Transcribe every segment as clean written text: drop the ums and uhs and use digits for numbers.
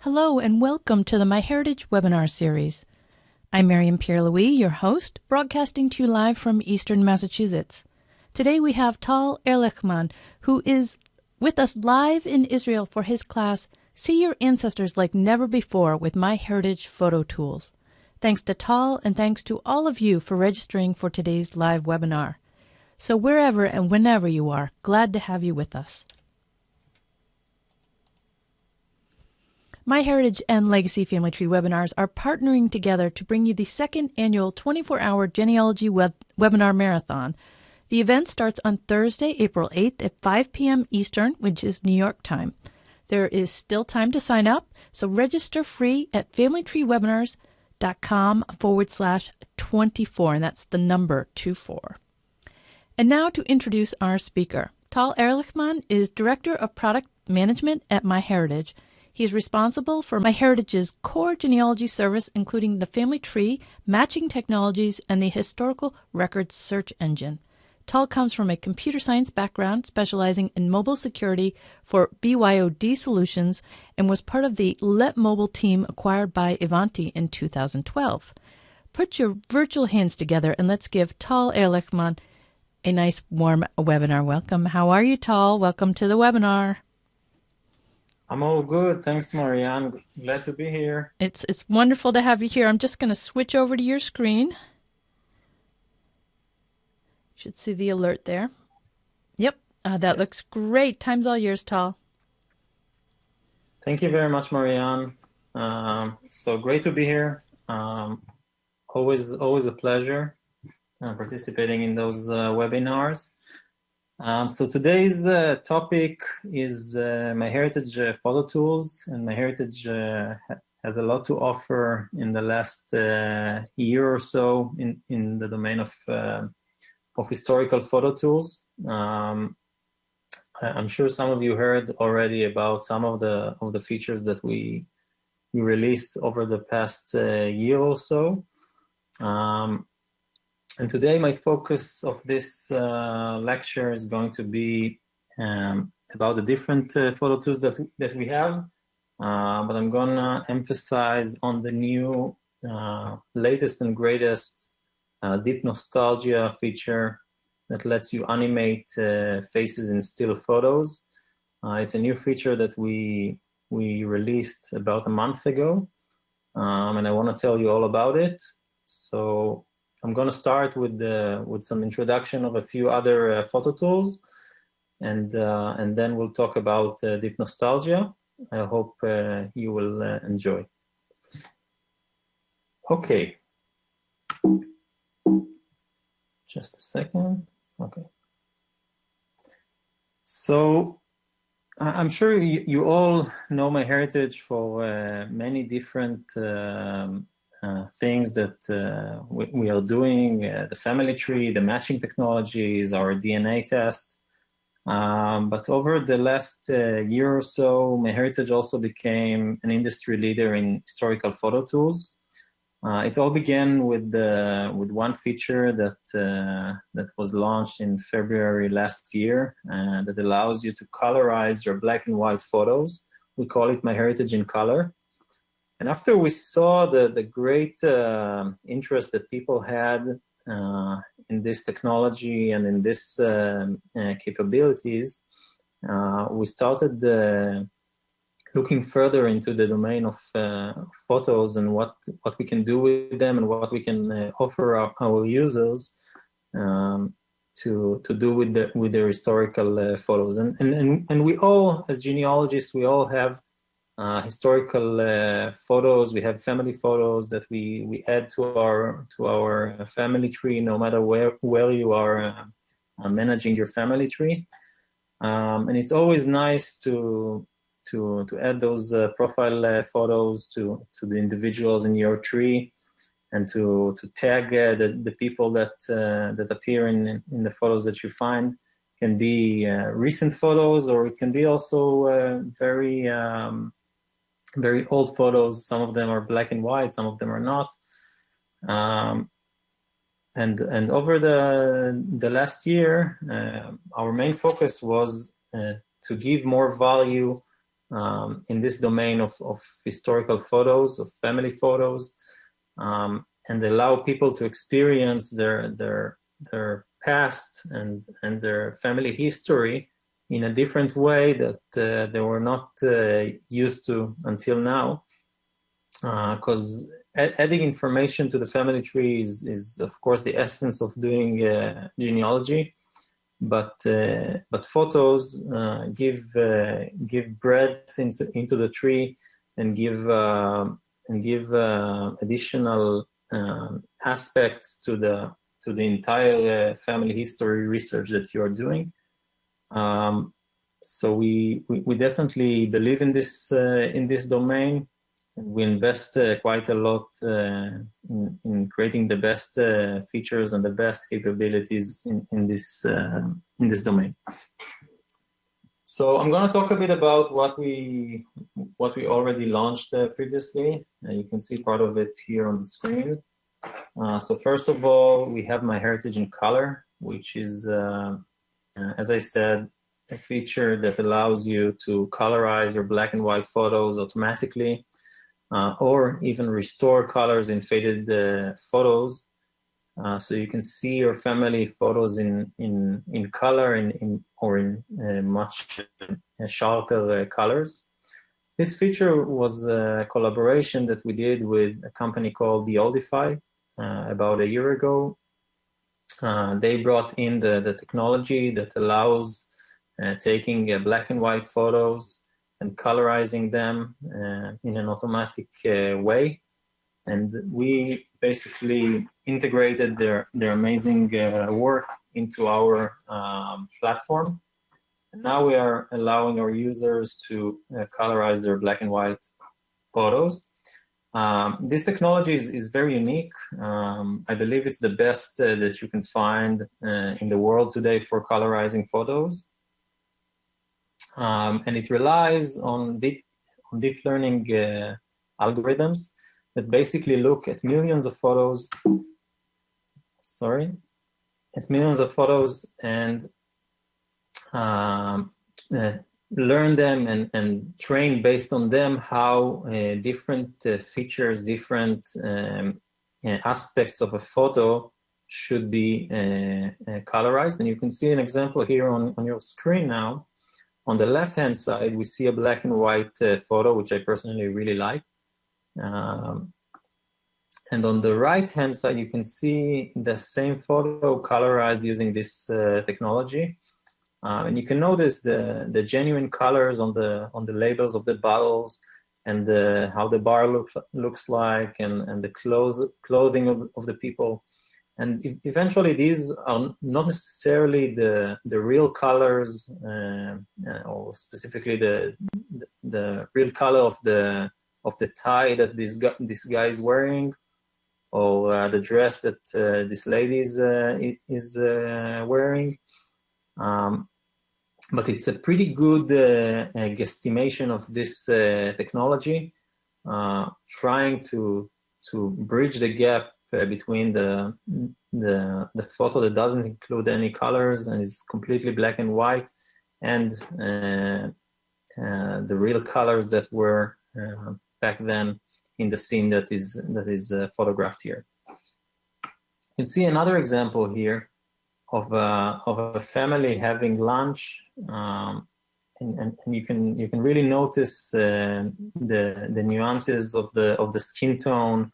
Hello and welcome to the MyHeritage webinar series. I'm Miriam Pierre-Louis, your host, broadcasting to you live from Eastern Massachusetts. Today we have Tal Ehrlichman, who is with us live in Israel for his class, See Your Ancestors Like Never Before with MyHeritage Photo Tools. Thanks to Tal and thanks to all of you for registering for today's live webinar. So wherever and whenever you are, glad to have you with us. MyHeritage and Legacy Family Tree webinars are partnering together to bring you the second annual 24-hour genealogy webinar marathon. The event starts on Thursday, April 8th at 5 p.m. Eastern, which is New York time. There is still time to sign up, so register free at familytreewebinars.com/24, and that's the number 24. And now to introduce our speaker. Tal Ehrlichman is Director of Product Management at MyHeritage. He is responsible for MyHeritage's core genealogy service, including the family tree, matching technologies, and the historical records search engine. Tal comes from a computer science background, specializing in mobile security for BYOD solutions, and was part of the Let Mobile team acquired by Ivanti in 2012. Put your virtual hands together and let's give Tal Ehrlichman a nice warm webinar welcome. How are you, Tal? Welcome to the webinar. I'm all good. Thanks, Marianne. Glad to be here. It's wonderful to have you here. I'm just going to switch over to your screen. You should see the alert there. Yep, that looks great. Time's all yours, Tal. Thank you very much, Marianne. So great to be here. Always a pleasure participating in those webinars. So today's topic is MyHeritage photo tools, and MyHeritage has a lot to offer in the last year or so in the domain of historical photo tools. I'm sure some of you heard already about some of the features that we released over the past year or so. And today my focus of this lecture is going to be about the different photo tools that we have, but I'm going to emphasize on the new latest and greatest deep nostalgia feature that lets you animate faces in still photos. It's a new feature that we released about a month ago, and I want to tell you all about it. So I'm going to start with some introduction of a few other photo tools, and then we'll talk about deep nostalgia. I hope you will enjoy. Okay. Just a second. Okay. So I'm sure you all know MyHeritage for many different things that we are doing, the family tree, the matching technologies, our DNA test. But over the last year or so, MyHeritage also became an industry leader in historical photo tools. It all began with one feature that was launched in February last year that allows you to colorize your black and white photos. We call it MyHeritage In Color. And after we saw the great interest that people had in this technology and in this capabilities, we started looking further into the domain of photos and what we can do with them and what we can offer our users to do with their historical photos. And we all, as genealogists, we all have historical photos. We have family photos that we add to our family tree, no matter where you are managing your family tree. And it's always nice to add those profile photos to the individuals in your tree, and to tag the people that appear in the photos that you find. Can be recent photos, or it can be also very old photos. Some of them are black and white, some of them are not. And over the last year, our main focus was to give more value in this domain of historical photos, of family photos, and allow people to experience their past and their family history in a different way that they were not used to until now. Because adding information to the family tree is of course the essence of doing genealogy, but photos give breadth into the tree and give additional aspects to the entire family history research that you are doing. So we definitely believe in this domain. We invest quite a lot in creating the best features and the best capabilities in this domain. So I'm going to talk a bit about what we already launched previously. You can see part of it here on the screen. So first of all, we have MyHeritage In Color, which is, as I said, a feature that allows you to colorize your black and white photos automatically. Or even restore colors in faded photos, so you can see your family photos in color or in much sharper colors. This feature was a collaboration that we did with a company called The Oldify about a year ago. They brought in the technology that allows taking black and white photos and colorizing them in an automatic way. And we basically integrated their amazing work into our platform. And now we are allowing our users to colorize their black and white photos. This technology is very unique. I believe it's the best that you can find in the world today for colorizing photos. And it relies on deep learning algorithms that basically look at millions of photos. And learn them and train based on them how different features, different aspects of a photo should be colorized. And you can see an example here on your screen now. On the left-hand side, we see a black and white photo, which I personally really like. And on the right-hand side, you can see the same photo colorized using this technology. And you can notice the genuine colors on the labels of the bottles and how the bar looks like and the clothing of the people. And eventually, these are not necessarily the real colors, or specifically the real color of the tie that this guy is wearing, or the dress that this lady is wearing. But it's a pretty good guesstimation of this technology, trying to bridge the gap between the photo that doesn't include any colors and is completely black and white, and the real colors that were back then in the scene that is photographed here. You can see another example here of a family having lunch, and you can really notice the nuances of the skin tone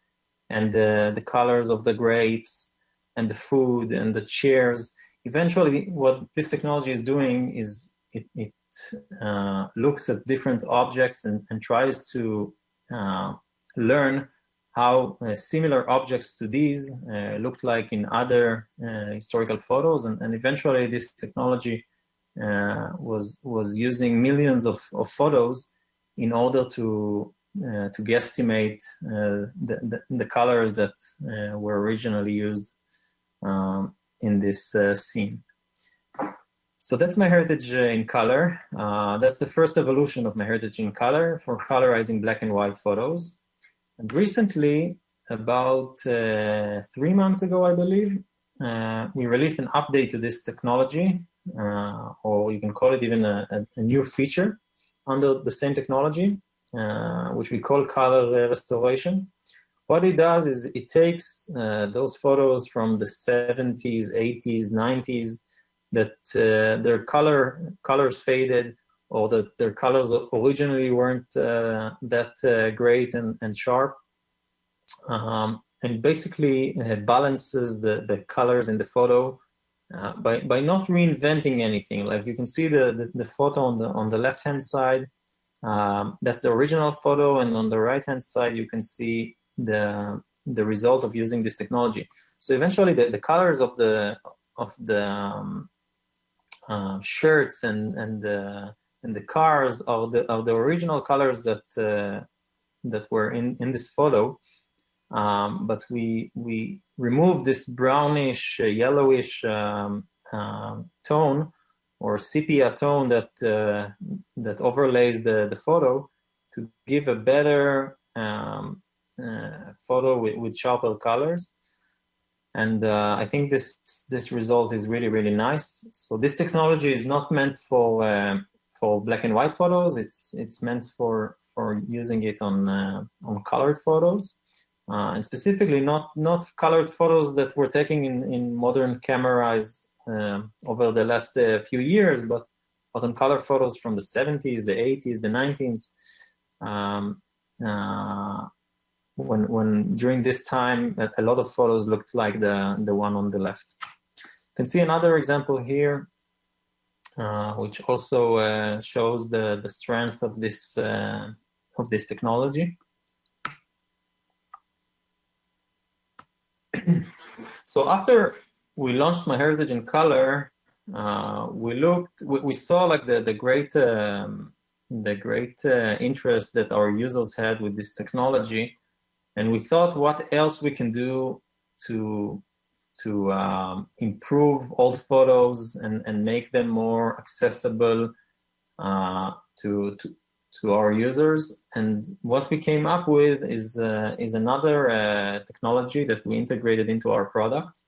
and the colors of the grapes and the food and the chairs. Eventually, what this technology is doing is it looks at different objects and tries to learn how similar objects to these looked like in other historical photos, and eventually this technology was using millions of photos in order to guesstimate the colors that were originally used in this scene. So that's MyHeritage in Color. That's the first evolution of MyHeritage in Color for colorizing black and white photos. And recently, about 3 months ago, I believe, we released an update to this technology, or you can call it even a new feature. under the same technology, which we call color restoration. What it does is it takes those photos from the 70s, 80s, 90s that their colors faded, or that their colors originally weren't that great and sharp, and basically balances the colors in the photo by not reinventing anything. Like you can see the photo on the left-hand side, that's the original photo, and on the right-hand side you can see the result of using this technology. So eventually the colors of the shirts and the cars are the original colors that were in this photo, but we remove this brownish yellowish tone or sepia tone that overlays the photo to give a better photo with sharper colors. And I think this result is really nice. So this technology is not meant for black and white photos. It's meant for using it on colored photos, and specifically not colored photos that we're taking in modern cameras over the last few years, but on color photos from the 70s, the 80s, the 90s. When during this time, a lot of photos looked like the one on the left. You can see another example here, which also shows the strength of this technology. So after we launched MyHeritage in Color, we saw like the great interest that our users had with this technology. And we thought, what else we can do to improve old photos and make them more accessible to our users. And what we came up with is another technology that we integrated into our product.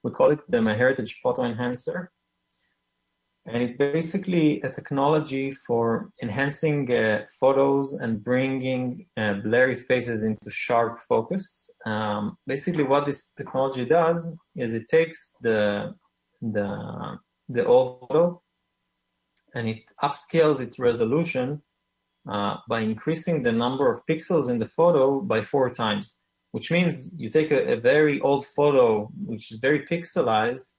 We call it the MyHeritage Photo Enhancer. And it's basically a technology for enhancing photos and bringing blurry faces into sharp focus. Basically, what this technology does is it takes the old photo and it upscales its resolution by increasing the number of pixels in the photo by 4 times, which means you take a very old photo, which is very pixelized,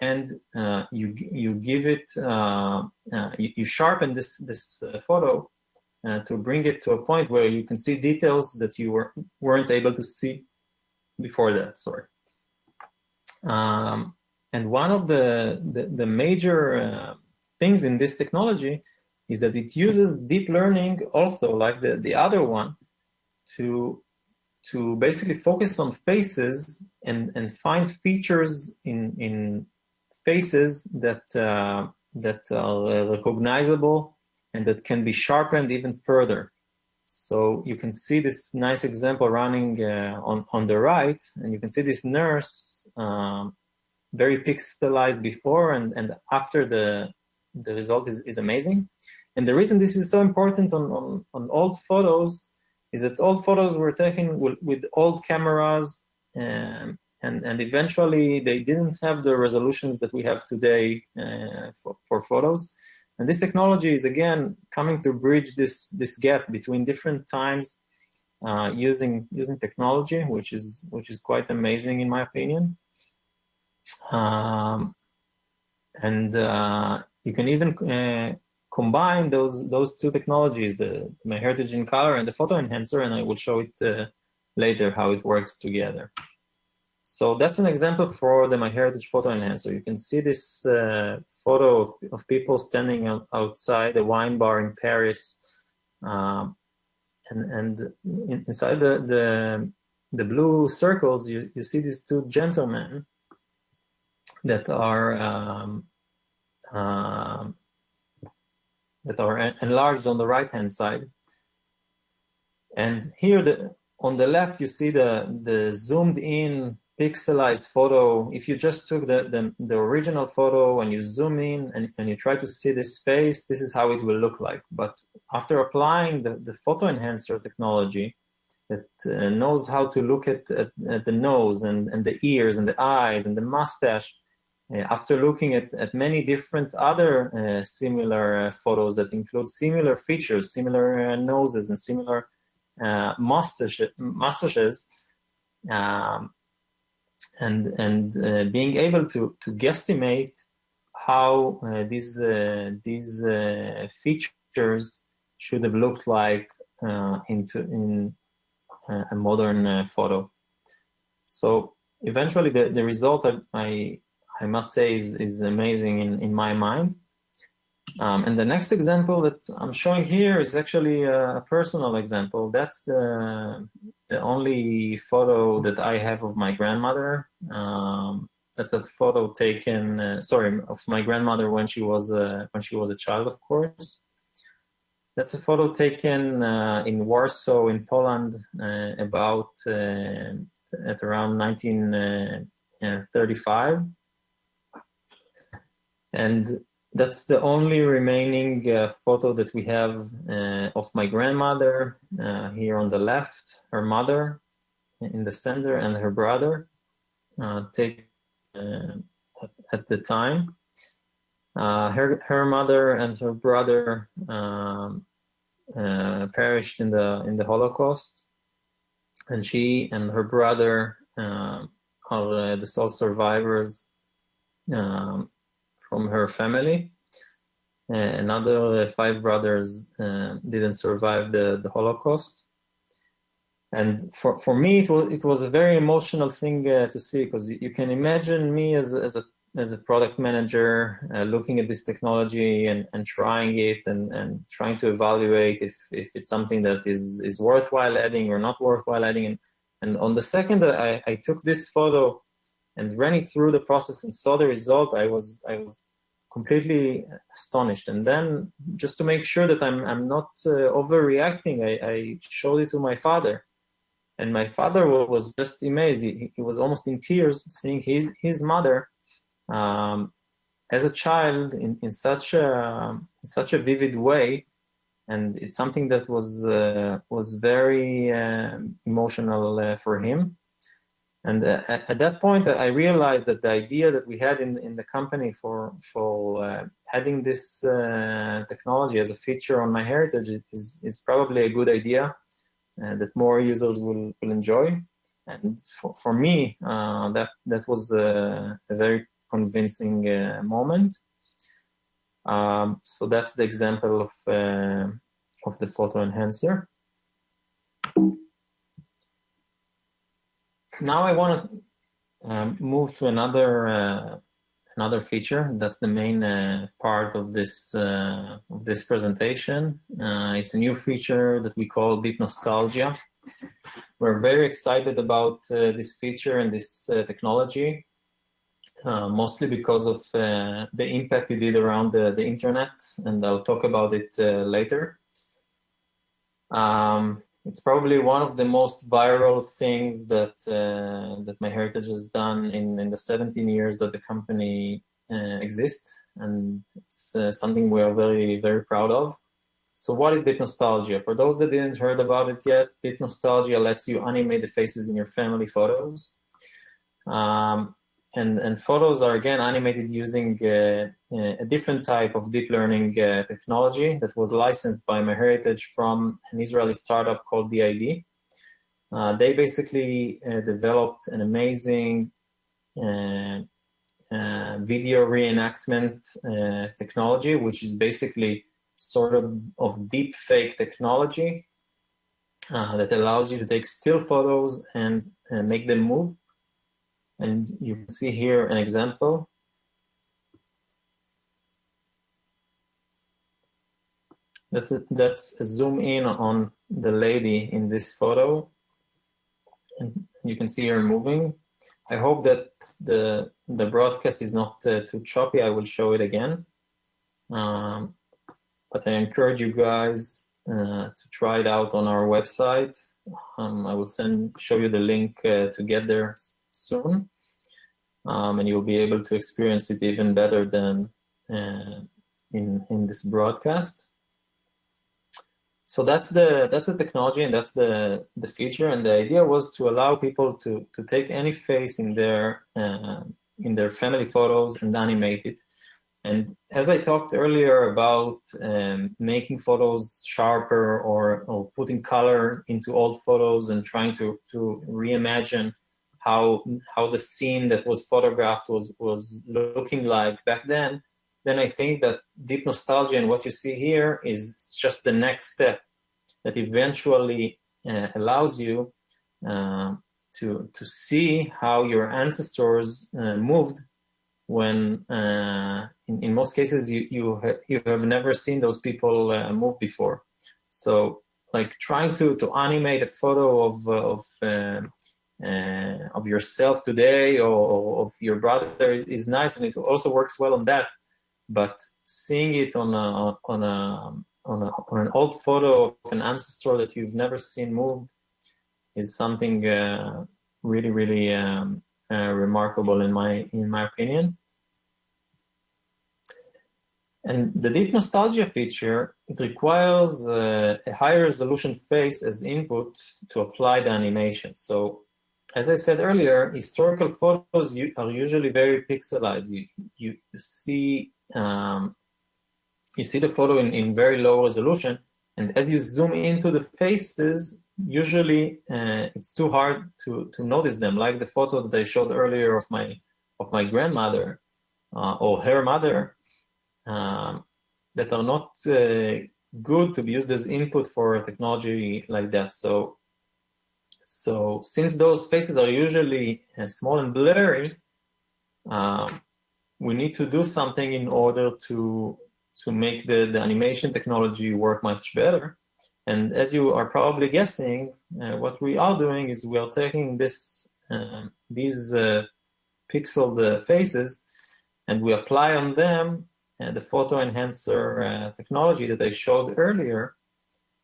and you give it, you sharpen this photo to bring it to a point where you can see details that you weren't able to see before that. Sorry. And one of the major things in this technology is that it uses deep learning also, like the other one, to basically focus on faces and find features in faces that are recognizable and that can be sharpened even further. So you can see this nice example running on the right, and you can see this nurse very pixelized before and after. The result is amazing. And the reason this is so important on old photos is that old photos were taken with old cameras, and eventually they didn't have the resolutions that we have today for photos. And this technology is again coming to bridge this gap between different times using technology, which is quite amazing in my opinion. And you can even combine those two technologies, the MyHeritage In Color and the Photo Enhancer, and I will show it later how it works together. So that's an example for the MyHeritage Photo Enhancer. You can see this photo of people standing outside a wine bar in Paris, and inside the blue circles, you see these two gentlemen that are enlarged on the right-hand side. And here on the left, you see the zoomed in pixelized photo, if you just took the original photo and you zoom in and you try to see this face, this is how it will look like. But after applying the photo enhancer technology that knows how to look at the nose and the ears and the eyes and the mustache, after looking at many different other similar photos that include similar features, similar noses and similar mustaches, and being able to guesstimate how these features should have looked like in a modern photo. So eventually, the result I must say is amazing in my mind. And the next example that I'm showing here is actually a personal example. That's the only photo that I have of my grandmother. That's a photo taken, of my grandmother when she was a child, of course. That's a photo taken in Warsaw, in Poland, about at around 1935, and that's the only remaining photo that we have of my grandmother here on the left, her mother in the center, and her brother taken at the time. Her mother and her brother perished in the Holocaust, and she and her brother are the sole survivors from her family. Another 5 brothers didn't survive the Holocaust. And for me, it was a very emotional thing to see, because you can imagine me as a product manager looking at this technology and trying it and trying to evaluate if it's something that is worthwhile adding or not worthwhile adding. And on the second that I took this photo and ran it through the process and saw the result, I was completely astonished. And then, just to make sure that I'm not overreacting, I showed it to my father. And my father was just amazed. He was almost in tears seeing his mother as a child in such a vivid way. And it's something that was very emotional for him. And at that point, I realized that the idea that we had in the company for adding this technology as a feature on MyHeritage is probably a good idea that more users will enjoy. And for me, that was a very convincing moment. So that's the example of the photo enhancer. Now I want to move to another feature. That's the main part of this presentation. It's a new feature that we call Deep Nostalgia. We're very excited about this feature and this technology, mostly because of the impact it did around the internet, and I'll talk about it later. It's probably one of the most viral things that MyHeritage has done in the 17 years that the company exists, and it's something we are very, very proud of. So what is Deep Nostalgia? For those that didn't heard about it yet, Deep Nostalgia lets you animate the faces in your family photos. And photos are, again, animated using a different type of deep learning technology that was licensed by MyHeritage from an Israeli startup called DID. They basically developed an amazing video reenactment technology, which is basically sort of deep fake technology that allows you to take still photos and make them move. And you can see here an example. That's a zoom in on the lady in this photo, and you can see her moving. I hope that the broadcast is not too choppy. I will show it again, but I encourage you guys to try it out on our website. I will show you the link to get there soon, and you'll be able to experience it even better than in this broadcast. So that's the technology, and that's the feature. And the idea was to allow people to take any face in their family photos and animate it. And as I talked earlier about making photos sharper or putting color into old photos and trying to reimagine how the scene that was photographed was looking like back then I think that deep nostalgia and what you see here is just the next step that eventually allows you to see how your ancestors moved when in most cases you have never seen those people move before. So like trying to animate a photo of yourself today or of your brother is nice, and it also works well on that. But seeing it on an old photo of an ancestor that you've never seen moved is something really, really remarkable in my opinion. And the deep nostalgia feature, it requires a high resolution face as input to apply the animation. So as I said earlier, historical photos are usually very pixelized. You see the photo in very low resolution, and as you zoom into the faces, usually it's too hard to notice them, like the photo that I showed earlier of my grandmother or her mother, that are not good to be used as input for a technology like that. So since those faces are usually small and blurry, we need to do something in order to make the animation technology work much better. And as you are probably guessing, what we are doing is we are taking these pixeled faces, and we apply on them the photo enhancer technology that I showed earlier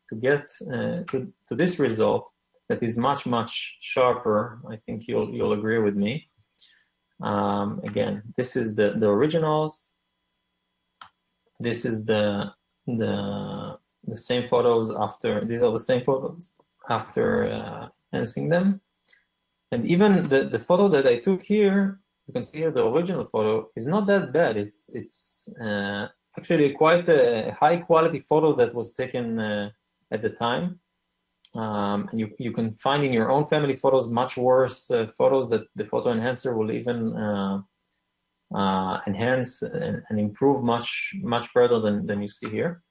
to get to this result that is much, much sharper. I think you'll agree with me. Again, this is the originals. This is the same photos after. These are the same photos after enhancing them. And even the photo that I took here, you can see here the original photo is not that bad. It's actually quite a high quality photo that was taken at the time. And you can find in your own family photos much worse photos that the photo enhancer will even enhance and improve much further than you see here.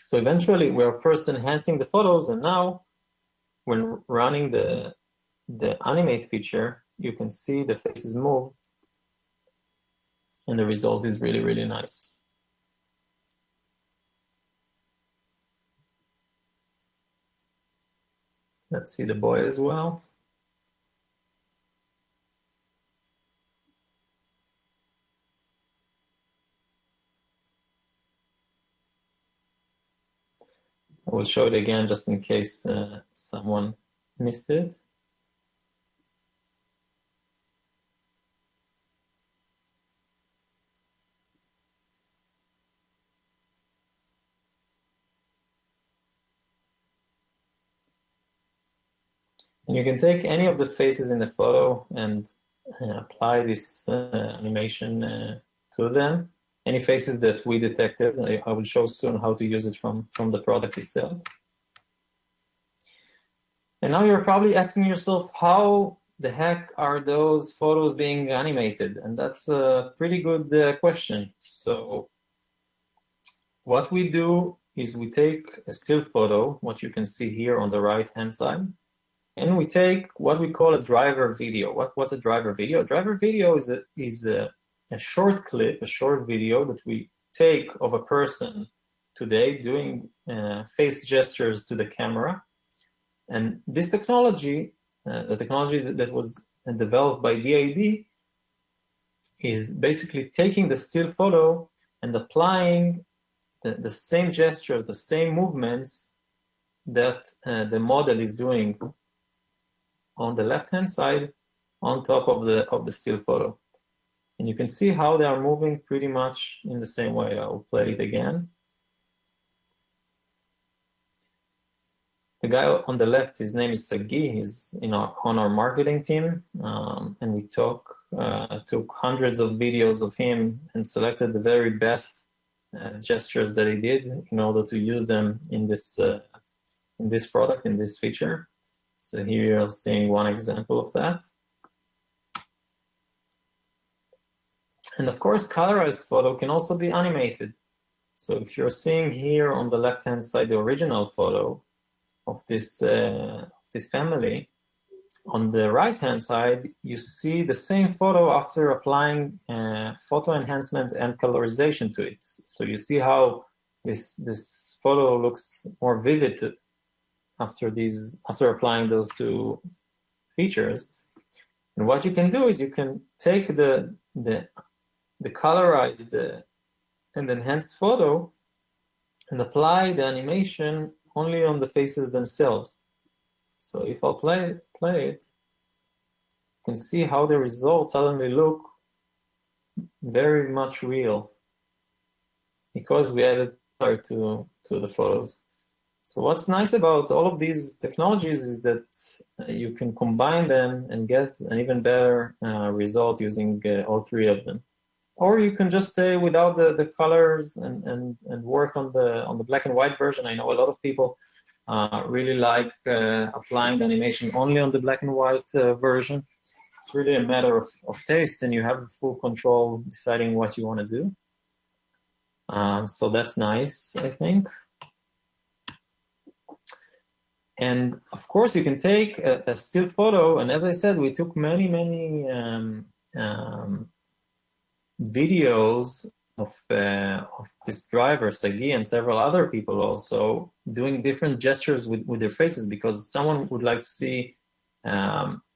So eventually we are first enhancing the photos, and now when running the animate feature, you can see the faces move, and the result is really, really nice. Let's see the boy as well. I will show it again just in case someone missed it. And you can take any of the faces in the photo and apply this animation to them. Any faces that we detected, I will show soon how to use it from the product itself. And now you're probably asking yourself, how the heck are those photos being animated? And that's a pretty good question. So what we do is we take a still photo, what you can see here on the right-hand side, and we take what we call a driver video. What's a driver video? A driver video is a short clip, a short video that we take of a person today doing face gestures to the camera. And this technology, the technology that was developed by DID, is basically taking the still photo and applying the same gestures, the same movements that the model is doing on the left-hand side on top of the still photo. And you can see how they are moving pretty much in the same way. I'll play it again. The guy on the left, his name is Sagi. He's on our marketing team, and we took hundreds of videos of him and selected the very best gestures that he did in order to use them in this product, in this feature. So here you're seeing one example of that. And of course, colorized photo can also be animated. So if you're seeing here on the left-hand side the original photo of this family, on the right-hand side you see the same photo after applying photo enhancement and colorization to it. So you see how this photo looks more vivid after applying those two features. And what you can do is you can take the colorized and enhanced photo and apply the animation only on the faces themselves. So if I'll play it, you can see how the results suddenly look very much real because we added color to the photos. So what's nice about all of these technologies is that you can combine them and get an even better result using all three of them. Or you can just stay without the colors and work on the black and white version. I know a lot of people really like applying the animation only on the black and white version. It's really a matter of taste, and you have full control deciding what you want to do. So that's nice, I think. And of course, you can take a still photo, and as I said, we took many videos of this driver, Sagi, and several other people also doing different gestures with their faces, because someone would like to see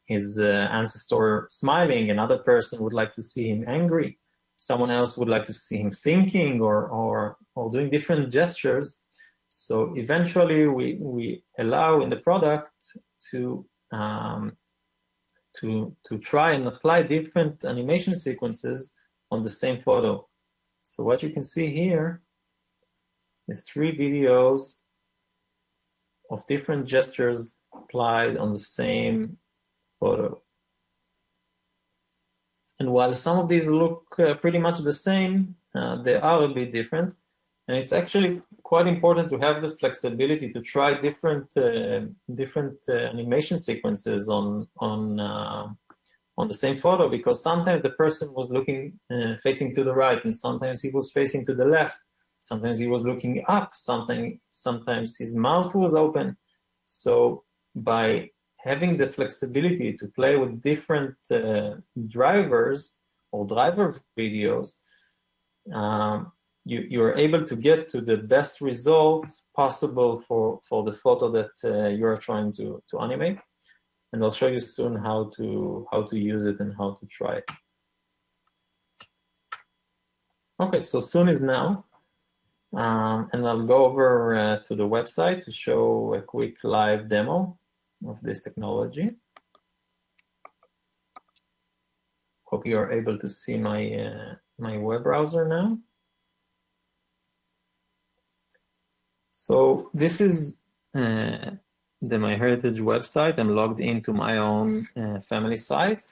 his ancestor smiling, another person would like to see him angry, someone else would like to see him thinking or doing different gestures. So eventually we allow in the product to try and apply different animation sequences on the same photo. So what you can see here is 3 videos of different gestures applied on the same photo. And while some of these look pretty much the same, they are a bit different. And it's actually quite important to have the flexibility to try different animation sequences on the same photo, because sometimes the person was looking facing to the right, and sometimes he was facing to the left. Sometimes he was looking up. Sometimes his mouth was open. So by having the flexibility to play with different drivers or driver videos, you're able to get to the best result possible for the photo that you are trying to animate. And I'll show you soon how to use it and how to try it. Okay, so soon is now. And I'll go over to the website to show a quick live demo of this technology. Hope you are able to see my web browser now. So this is the MyHeritage website. I'm logged into my own family site.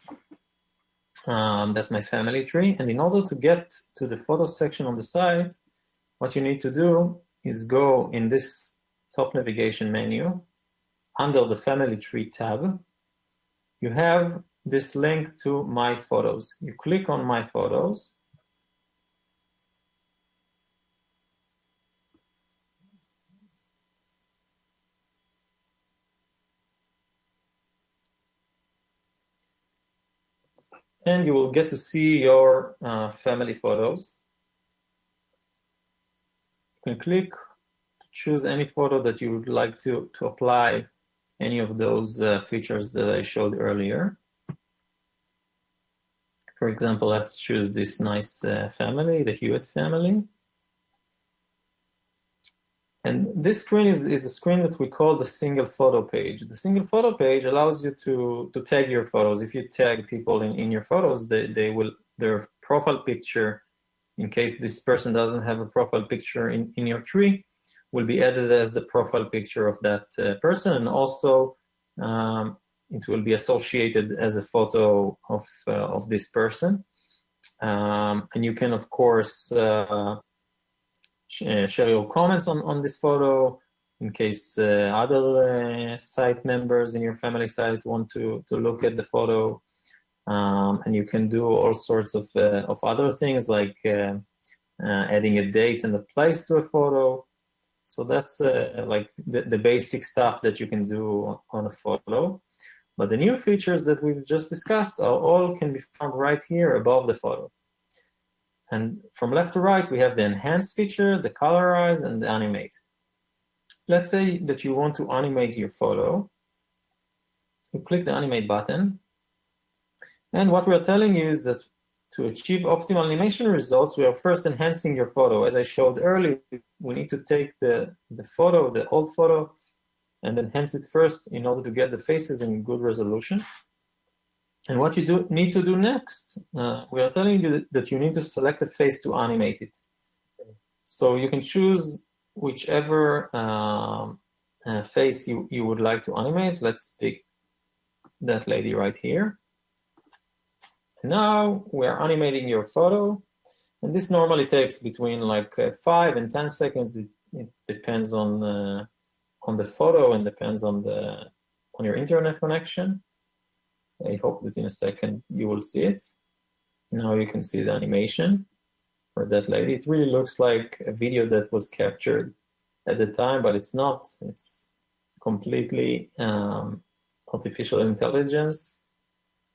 That's my family tree. And in order to get to the photo section on the site, what you need to do is go in this top navigation menu under the family tree tab. You have this link to My Photos. You click on My Photos. And you will get to see your family photos. You can click to choose any photo that you would like to apply any of those features that I showed earlier. For example, let's choose this nice family, the Hewitt family. And this screen is a screen that we call the single photo page. The single photo page allows you to tag your photos. If you tag people in your photos, their profile picture, in case this person doesn't have a profile picture in your tree, will be added as the profile picture of that person. And also, it will be associated as a photo of this person. And you can, of course, share your comments on this photo in case other site members in your family site want to look at the photo. And you can do all sorts of other things like adding a date and a place to a photo. So that's like the basic stuff that you can do on a photo. But the new features that we've just discussed all can be found right here above the photo. And from left to right, we have the enhance feature, the colorize, and the animate. Let's say that you want to animate your photo. You click the animate button. And what we're telling you is that to achieve optimal animation results, we are first enhancing your photo. As I showed earlier, we need to take the photo, the old photo, and enhance it first in order to get the faces in good resolution. And what you need to do next, we are telling you that you need to select a face to animate it. So you can choose whichever face you would like to animate. Let's pick that lady right here. Now we are animating your photo, and this normally takes between like 5 and 10 seconds. It depends on the photo and depends on your internet connection. I hope that in a second you will see it. Now you can see the animation for that lady. It really looks like a video that was captured at the time, but it's not. It's completely artificial intelligence,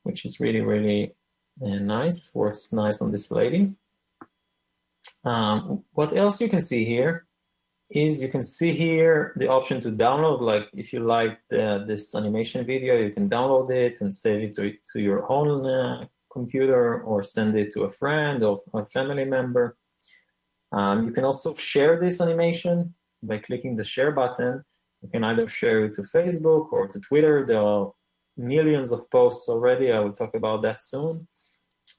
which is really, really nice. Works nice on this lady. What else you can see here is you can see here the option to download. Like if you like this animation video, you can download it and save it to your own computer or send it to a friend or a family member. You can also share this animation by clicking the share button. You can either share it to Facebook or to Twitter. There are millions of posts already. I will talk about that soon.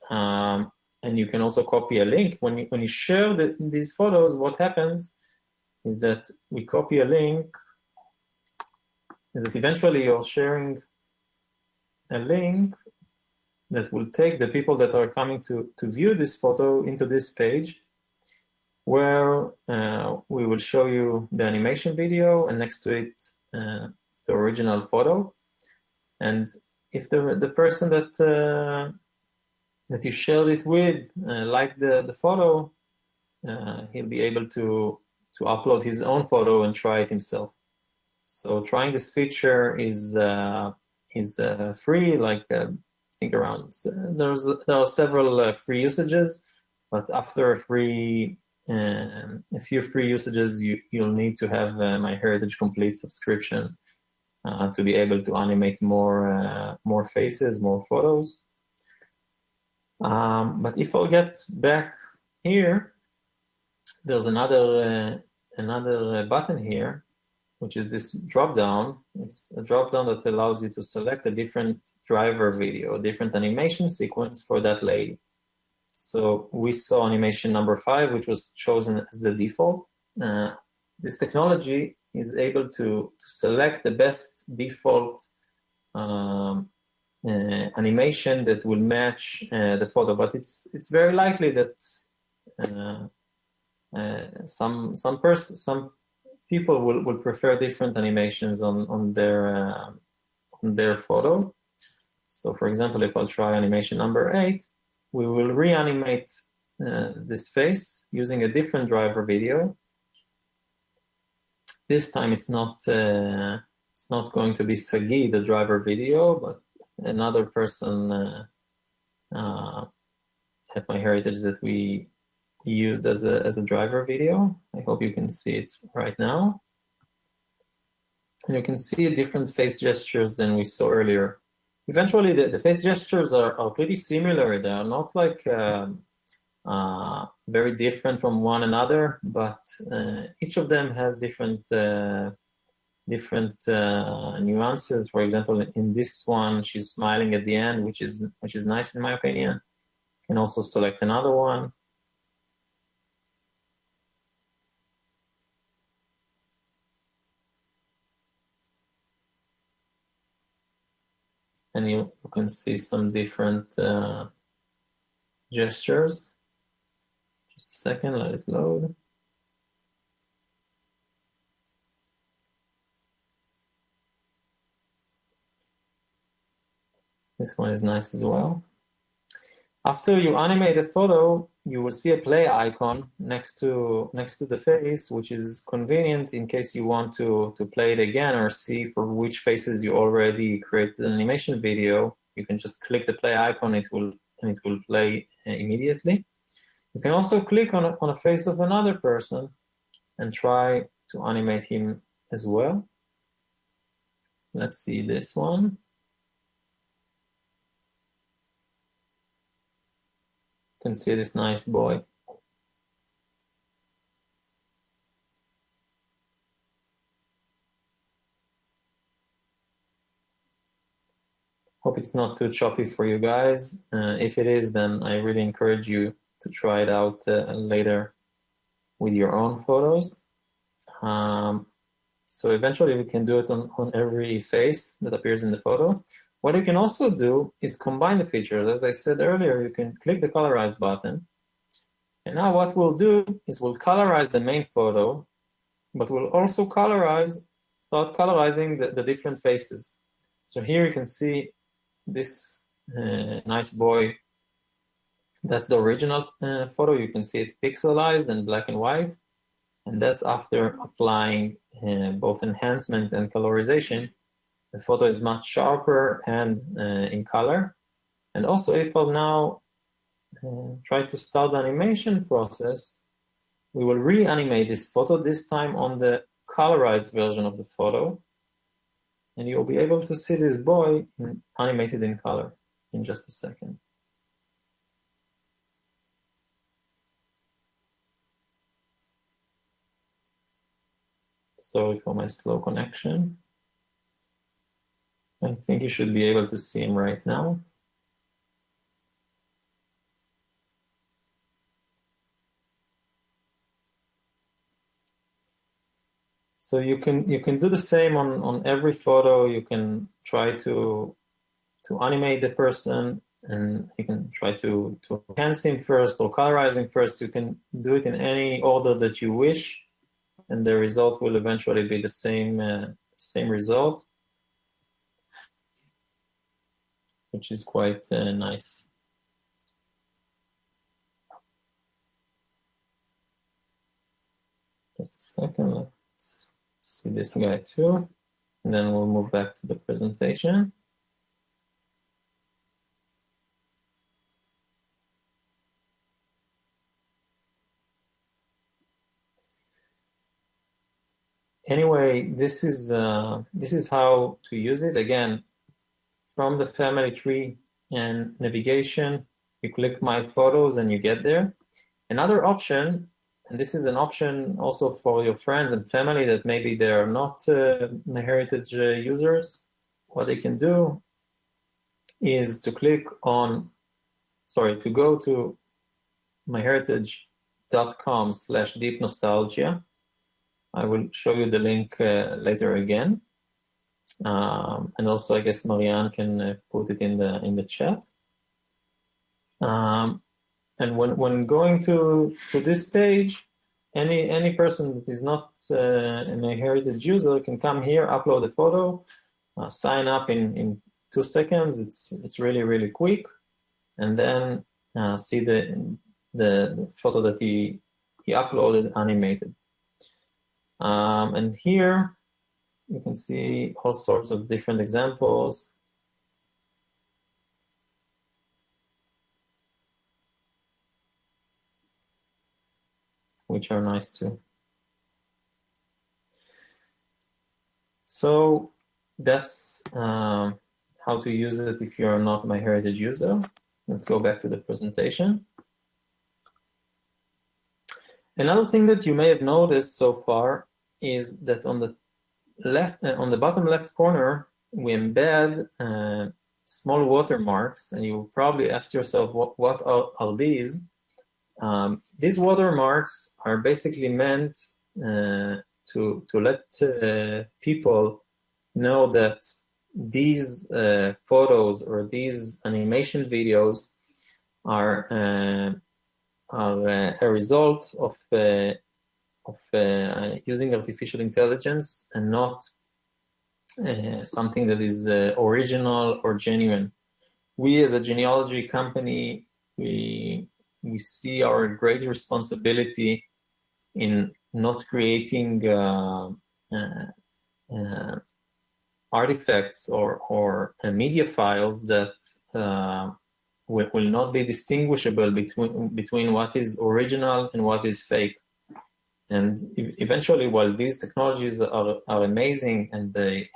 And you can also copy a link. When you share these photos, what happens is that we copy a link, is that eventually you're sharing a link that will take the people that are coming to view this photo into this page, where we will show you the animation video and next to it the original photo. And if the person that you shared it with liked the photo, he'll be able to upload his own photo and try it himself. So trying this feature is free. Like I think around there are several free usages, but after a few free usages, you'll need to have MyHeritage Complete subscription to be able to animate more faces, more photos. But if I'll get back here, there's another button here, which is this drop down. It's a drop down that allows you to select a different driver video, a different animation sequence for that lady. So we saw animation number 5, which was chosen as the default. This technology is able to select the best default animation that will match the photo, but it's very likely that some people will prefer different animations on their photo. So for example, if I'll try animation number 8, we will reanimate this face using a different driver video. This time it's not going to be Sagi, the driver video, but another person at MyHeritage that we used as a driver video. I hope you can see it right now. And you can see different face gestures than we saw earlier. Eventually, the face gestures are pretty similar. They are not like very different from one another, but each of them has different nuances. For example, in this one, she's smiling at the end, which is nice in my opinion. You can also select another one. And you can see some different gestures. Just a second, let it load. This one is nice as well. After you animate a photo, you will see a play icon next to the face, which is convenient in case you want to play it again or see for which faces you already created an animation video. You can just click the play icon, it will play immediately. You can also click on a face of another person and try to animate him as well. Let's see this one. You can see this nice boy. Hope it's not too choppy for you guys. If it is, then I really encourage you to try it out later with your own photos. So eventually we can do it on every face that appears in the photo. What you can also do is combine the features. As I said earlier, you can click the Colorize button. And now what we'll do is we'll colorize the main photo, but we'll also start colorizing the different faces. So here you can see this nice boy. That's the original photo. You can see it pixelized and black and white. And that's after applying both enhancement and colorization. The photo is much sharper and in color. And also, if I'll now try to start the animation process, we will reanimate this photo, this time on the colorized version of the photo. And you'll be able to see this boy animated in color in just a second. Sorry for my slow connection. I think you should be able to see him right now. So you can do the same on every photo. You can try to animate the person, and you can try to enhance him first or colorize him first. You can do it in any order that you wish, and the result will eventually be the same result, which is quite nice. Just a second, let's see this guy too, and then we'll move back to the presentation. Anyway, this is how to use it. Again, from the family tree and navigation, you click My Photos and you get there. Another option, and this is an option also for your friends and family that maybe they are not MyHeritage users, what they can do is to go to myheritage.com/deep nostalgia. I will show you the link later again. And also, I guess Marianne can put it in the chat. And when going to this page, any person that is not a MyHeritage user can come here, upload a photo, sign up in 2 seconds. It's really quick, and then see the photo that he uploaded animated. And here you can see all sorts of different examples. Which are nice too. So that's how to use it if you're not a MyHeritage user. Let's go back to the presentation. Another thing that you may have noticed so far is that on the bottom left corner, we embed small watermarks, and you probably asked yourself, what are these? These watermarks are basically meant to let people know that these photos or these animation videos are a result of using artificial intelligence and not something that is original or genuine. We as a genealogy company, we see our great responsibility in not creating artifacts or media files that will not be distinguishable between what is original and what is fake. And eventually, while these technologies are amazing and they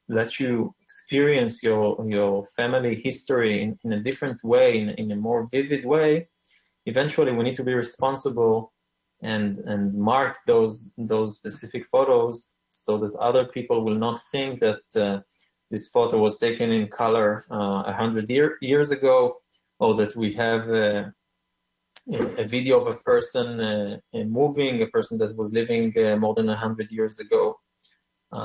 let you experience your family history in a different way, in a more vivid way, eventually we need to be responsible and mark those specific photos so that other people will not think that this photo was taken in color 100 years ago, or that we have a video of a person moving, a person that was living more than 100 years ago.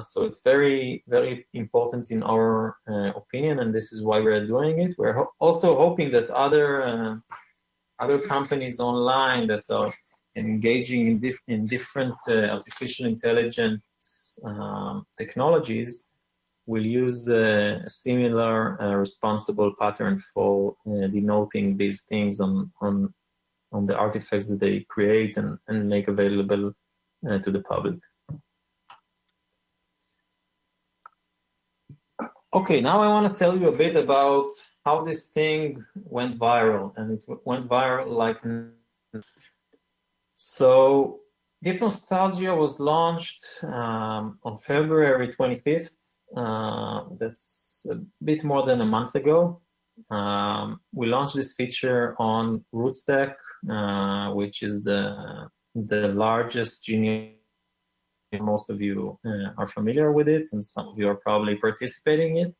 So it's very, very important in our opinion, and this is why we're doing it. We're also hoping that other companies online that are engaging in different artificial intelligence technologies will use a similar responsible pattern for denoting these things on the artifacts that they create and make available to the public. Okay, now I want to tell you a bit about how this thing went viral, and it went viral like... So Deep Nostalgia was launched on February 25th. That's a bit more than a month ago. We launched this feature on Rootstack, which is the largest genealogy. Most of you are familiar with it, and some of you are probably participating in it.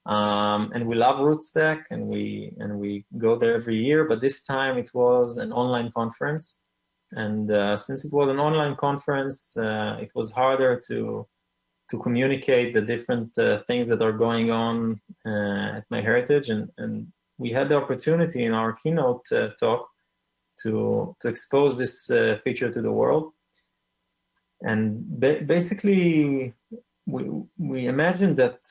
And we love Rootstack, and we go there every year. But this time it was an online conference, and since it was an online conference, it was harder to communicate the different things that are going on at MyHeritage, and we had the opportunity in our keynote talk to expose this feature to the world. And basically, we imagined that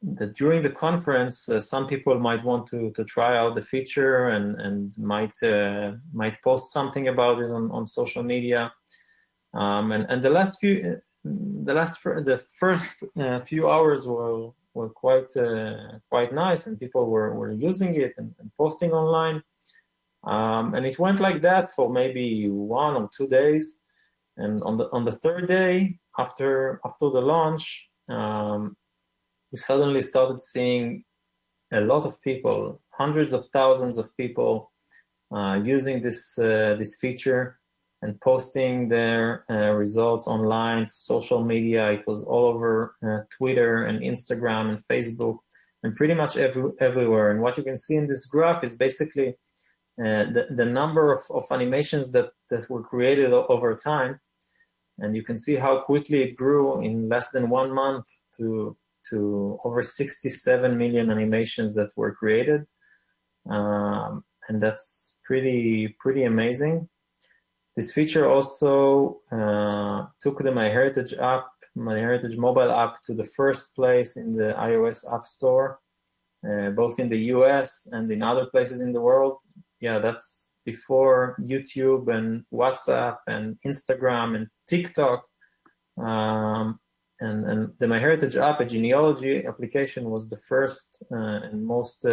that during the conference, some people might want to try out the feature and might post something about it on social media. And the first few hours were quite nice, and people were using it and posting online. And it went like that for maybe 1 or 2 days. And on the third day after the launch, we suddenly started seeing a lot of people, hundreds of thousands of people, using this feature and posting their results online to social media. It was all over Twitter and Instagram and Facebook and pretty much everywhere. And what you can see in this graph is basically the number of animations that were created over time. And you can see how quickly it grew in less than 1 month to over 67 million animations that were created. And that's pretty amazing. This feature also took the MyHeritage app, MyHeritage mobile app, to the first place in the iOS App Store, both in the US and in other places in the world. Yeah, that's before YouTube and WhatsApp and Instagram and TikTok. And the MyHeritage app, a genealogy application, was the first and most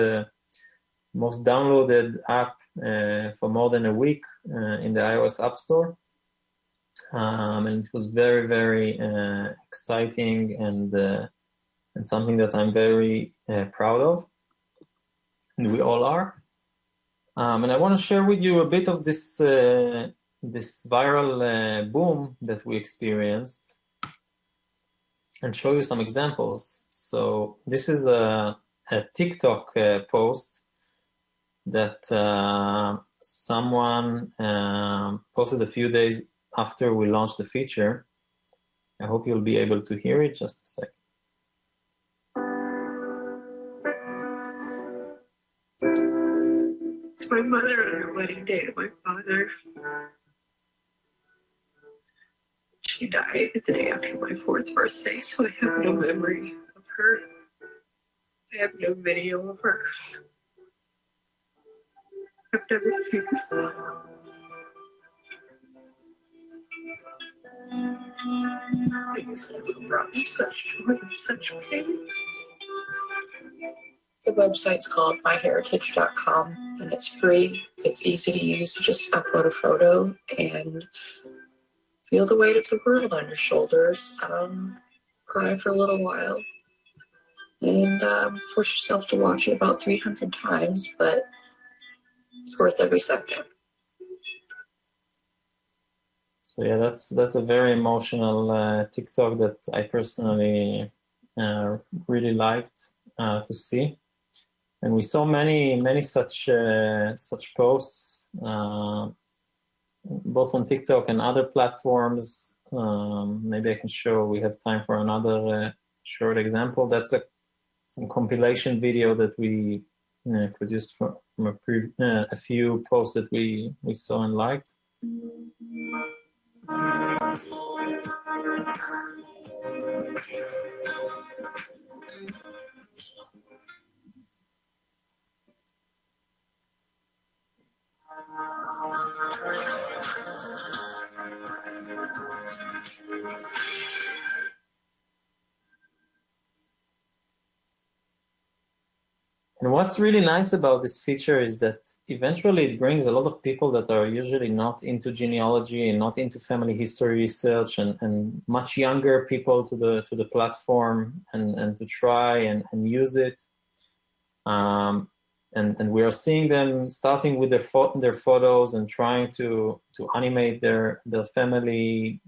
downloaded app for more than a week in the iOS App Store. And it was very, very exciting and something that I'm very proud of, and we all are. And I want to share with you a bit of this this viral boom that we experienced and show you some examples. So this is a TikTok post that someone posted a few days after we launched the feature. I hope you'll be able to hear it. Just a second. It's my mother on her wedding day to my father. She died the day after my 4th birthday, so I have no memory of her. I have no video of her. I've never seen her. Things that have brought me such joy and such pain. The website's called MyHeritage.com, and it's free. It's easy to use. Just upload a photo and feel the weight of the world on your shoulders. Cry for a little while, and force yourself to watch it about 300 times, but it's worth every second. So yeah, that's a very emotional TikTok that I personally really liked to see, and we saw many such posts, both on TikTok and other platforms. Maybe I can show. We have time for another short example. That's some compilation video that we produced from a few posts that we saw and liked. And what's really nice about this feature is that eventually it brings a lot of people that are usually not into genealogy and not into family history research, and much younger people to the platform, and to try and use it. And we are seeing them starting with their photos and trying to animate their family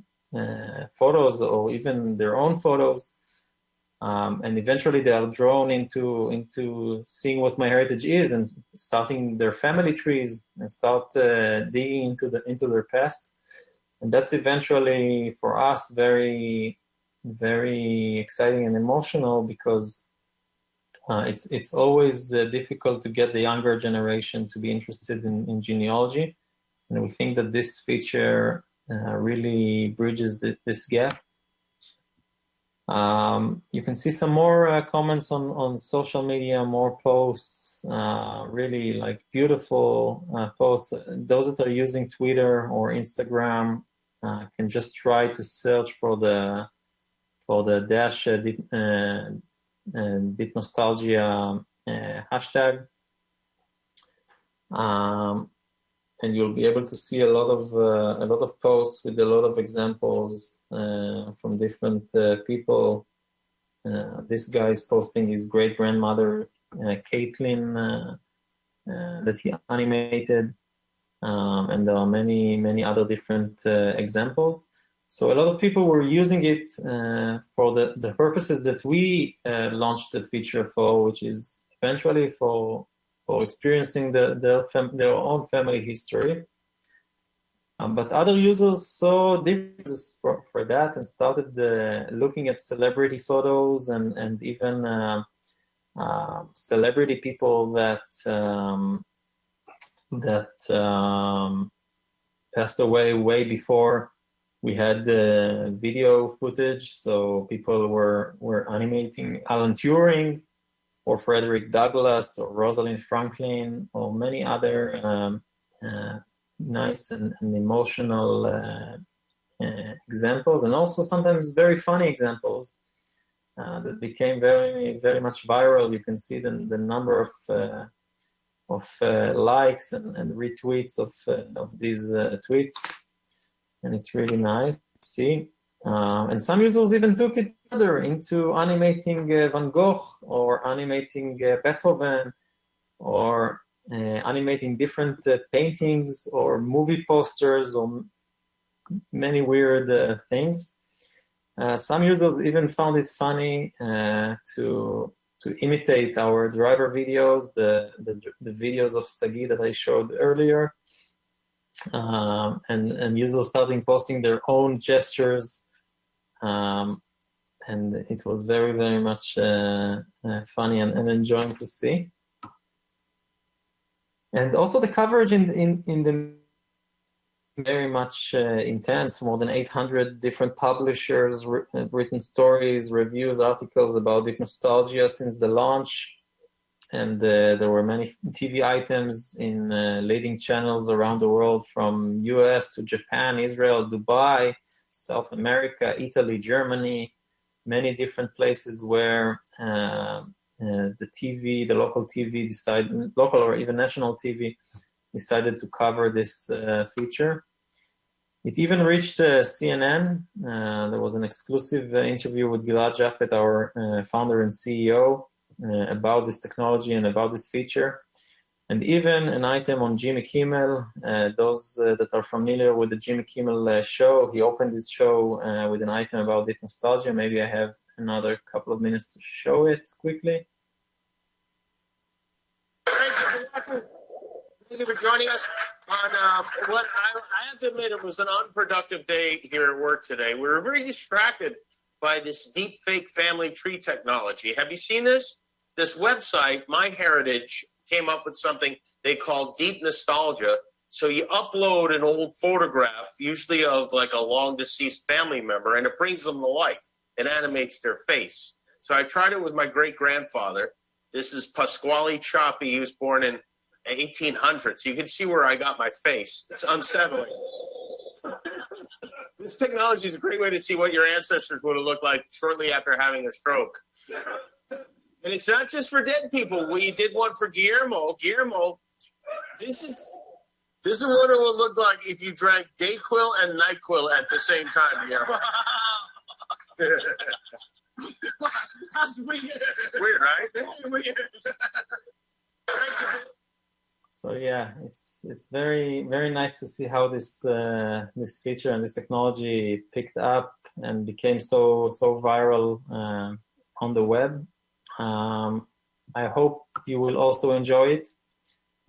photos, or even their own photos. And eventually they are drawn into seeing what MyHeritage is, and starting their family trees, and start digging into their past. And that's eventually for us very, very exciting and emotional, because it's always difficult to get the younger generation to be interested in genealogy, and we think that this feature really bridges this gap. You can see some more comments on social media, more posts, really like beautiful posts. Those that are using Twitter or Instagram can just try to search for the dash deep nostalgia hashtag, and you'll be able to see a lot of posts with a lot of examples from different people. This guy is posting his great grandmother Caitlin that he animated, and there are many other different examples. So a lot of people were using it for the purposes that we launched the feature for, which is eventually for experiencing their own family history. But other users saw differences for that and started looking at celebrity photos and even celebrity people that passed away way before we had the video footage. So people were animating Alan Turing, or Frederick Douglass, or Rosalind Franklin, or many other nice and emotional examples, and also sometimes very funny examples that became very, very much viral. You can see the number of likes and retweets of these tweets, and it's really nice to see. And some users even took it further into animating Van Gogh, or animating Beethoven, or animating different paintings or movie posters or many weird things. Some users even found it funny to imitate our driver videos, the videos of Sagi that I showed earlier, and users starting posting their own gestures, and it was very, very much funny and enjoying to see. And also the coverage in the very much intense. More than 800 different publishers have written stories, reviews, articles about deep nostalgia since the launch. And there were many TV items in leading channels around the world, from US to Japan, Israel, Dubai, South America, Italy, Germany, many different places where the TV, the local TV decided, local or even national TV, decided to cover this feature. It even reached CNN. There was an exclusive interview with Gilad Jaffet, our founder and CEO, about this technology and about this feature. And even an item on Jimmy Kimmel. Those that are familiar with the Jimmy Kimmel show, he opened his show with an item about deep nostalgia. Maybe I have another couple of minutes to show it quickly. Thank you for joining us on what I have to admit, it was an unproductive day here at work today. We were very distracted by this deep fake family tree technology. Have you seen this? This website, MyHeritage, came up with something they call deep nostalgia. So you upload an old photograph, usually of like a long deceased family member, and it brings them to life. It animates their face. So I tried it with my great-grandfather. This is Pasquale Ciappi. He was born in 1800s. You can see where I got my face. It's unsettling. This technology is a great way to see what your ancestors would have looked like shortly after having a stroke. And it's not just for dead people. We did one for Guillermo. Guillermo, this is what it would look like if you drank Dayquil and NyQuil at the same time, Guillermo. That's weird. It's weird, right? Weird. So yeah, it's very, very nice to see how this this feature and this technology picked up and became so viral on the web. I hope you will also enjoy it.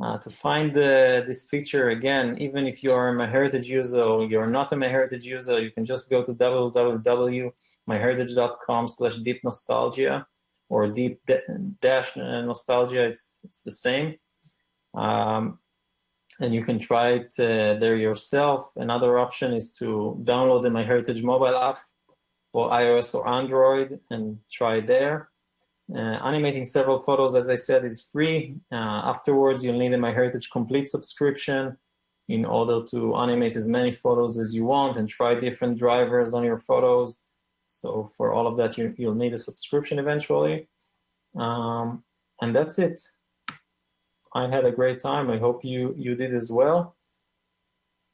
To find this feature, again, even if you are a MyHeritage user or you're not a MyHeritage user, you can just go to www.myheritage.com/deep-nostalgia or deep-nostalgia. It's the same. And you can try it there yourself. Another option is to download the MyHeritage mobile app for iOS or Android and try it there. Animating several photos, as I said, is free. Afterwards, you'll need a MyHeritage Complete subscription in order to animate as many photos as you want and try different drivers on your photos. So for all of that, you'll need a subscription eventually. And that's it. I had a great time. I hope you did as well.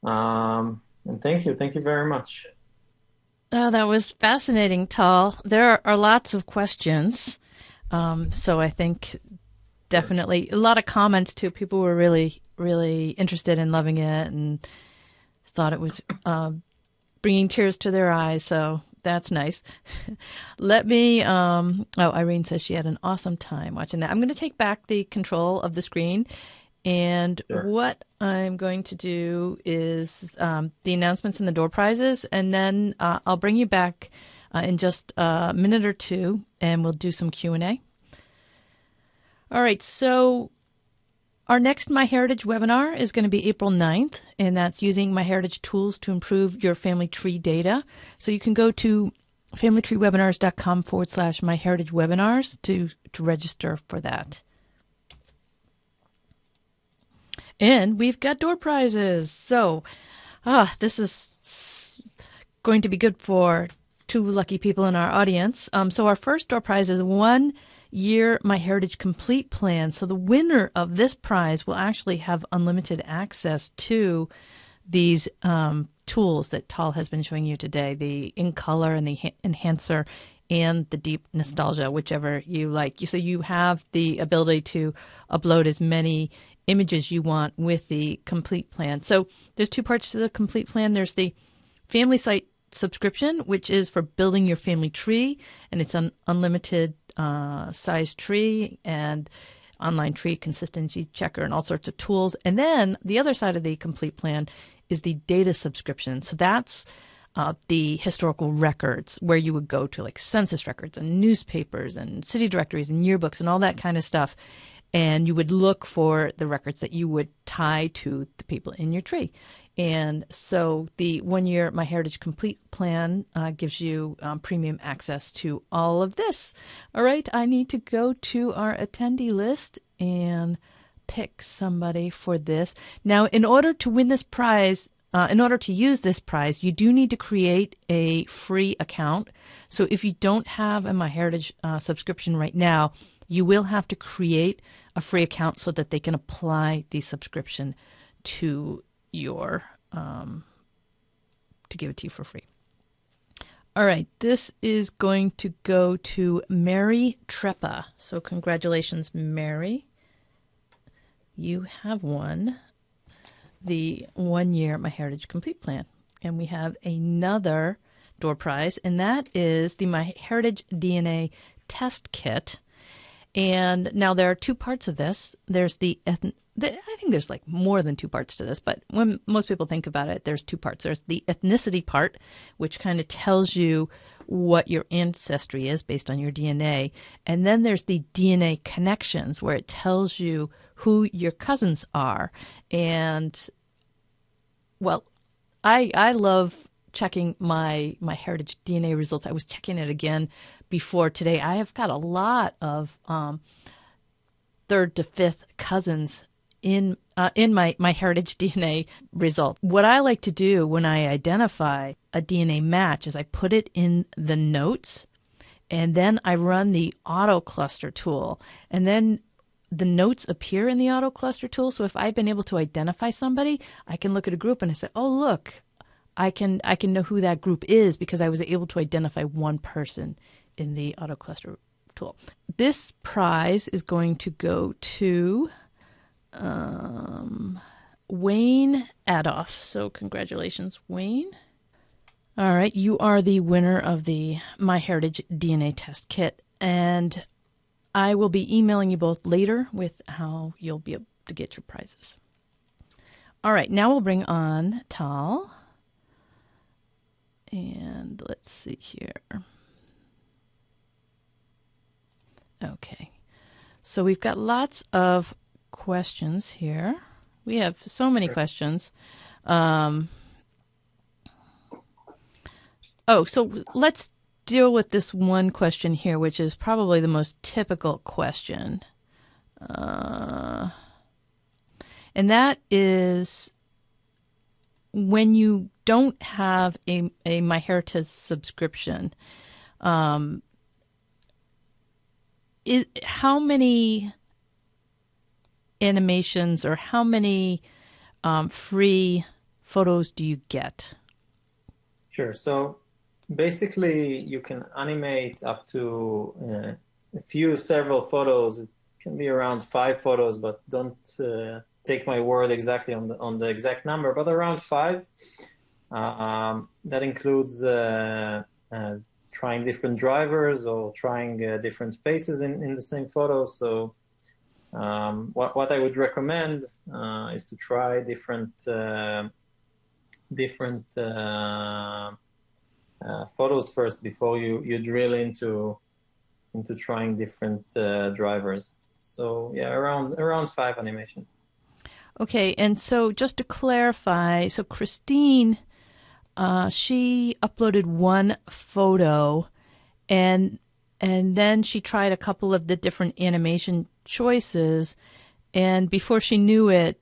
And thank you very much. Oh, that was fascinating, Tal. There are lots of questions. So I think definitely a lot of comments too. People were really, really interested in loving it and thought it was bringing tears to their eyes. So that's nice. Let me, Irene says she had an awesome time watching that. I'm going to take back the control of the screen. And Sure. What I'm going to do is the announcements and the door prizes, and then I'll bring you back in just a minute or two, and we'll do some Q&A. All right, so our next MyHeritage webinar is going to be April 9th, and that's using MyHeritage tools to improve your family tree data. So you can go to familytreewebinars.com/MyHeritage webinars to register for that. And we've got door prizes. So this is going to be good for 2 lucky people in our audience. So our first door prize is 1-year MyHeritage Complete plan. So the winner of this prize will actually have unlimited access to these tools that Tal has been showing you today, the In Color and the Enhancer and the Deep Nostalgia, whichever you like. So you have the ability to upload as many images you want with the complete plan. So there's two parts to the complete plan. There's the family site subscription, which is for building your family tree, and it's an unlimited size tree and online tree consistency checker and all sorts of tools. And then the other side of the complete plan is the data subscription. So that's the historical records where you would go to like census records and newspapers and city directories and yearbooks and all that kind of stuff. And you would look for the records that you would tie to the people in your tree. And so the 1-year MyHeritage Complete plan gives you premium access to all of this. All right, I need to go to our attendee list and pick somebody for this. Now, in order to win this prize, in order to use this prize, you do need to create a free account. So if you don't have a MyHeritage subscription right now, you will have to create a free account so that they can apply the subscription to your to give it to you for free. All right, this is going to go to Mary Treppa. So congratulations, Mary. You have won the 1-year MyHeritage Complete Plan. And we have another door prize, and that is the MyHeritage DNA test kit. And now there are two parts of this. There's I think there's like more than two parts to this, but when most people think about it, there's two parts. There's the ethnicity part, which kind of tells you what your ancestry is based on your DNA. And then there's the DNA connections, where it tells you who your cousins are. And, well, I love checking my MyHeritage DNA results. I was checking it again before today. I have got a lot of third to fifth cousins in my MyHeritage DNA result. What I like to do when I identify a DNA match is I put it in the notes, and then I run the auto cluster tool, and then the notes appear in the auto cluster tool. So if I've been able to identify somebody, I can look at a group and I say, oh, look, I can know who that group is because I was able to identify one person in the auto cluster tool. This prize is going to go to Wayne Adolph. So congratulations, Wayne. All right, you are the winner of the MyHeritage DNA test kit, and I will be emailing you both later with how you'll be able to get your prizes. All right, now we'll bring on Tal. And let's see here. Okay, so we've got lots of questions here. We have so many questions. So let's deal with this one question here, which is probably the most typical question. And that is, when you don't have a MyHeritage subscription, how many animations or how many free photos do you get? Sure. So basically, you can animate up to several photos. It can be around 5 photos, but don't take my word exactly on the exact number, but around 5. That includes trying different drivers or trying different faces in the same photo. So what I would recommend is to try different photos first before you drill into trying different drivers. So yeah, around 5 animations. Okay, and so just to clarify, so Christine, she uploaded one photo, and then she tried a couple of the different animation choices, and before she knew it,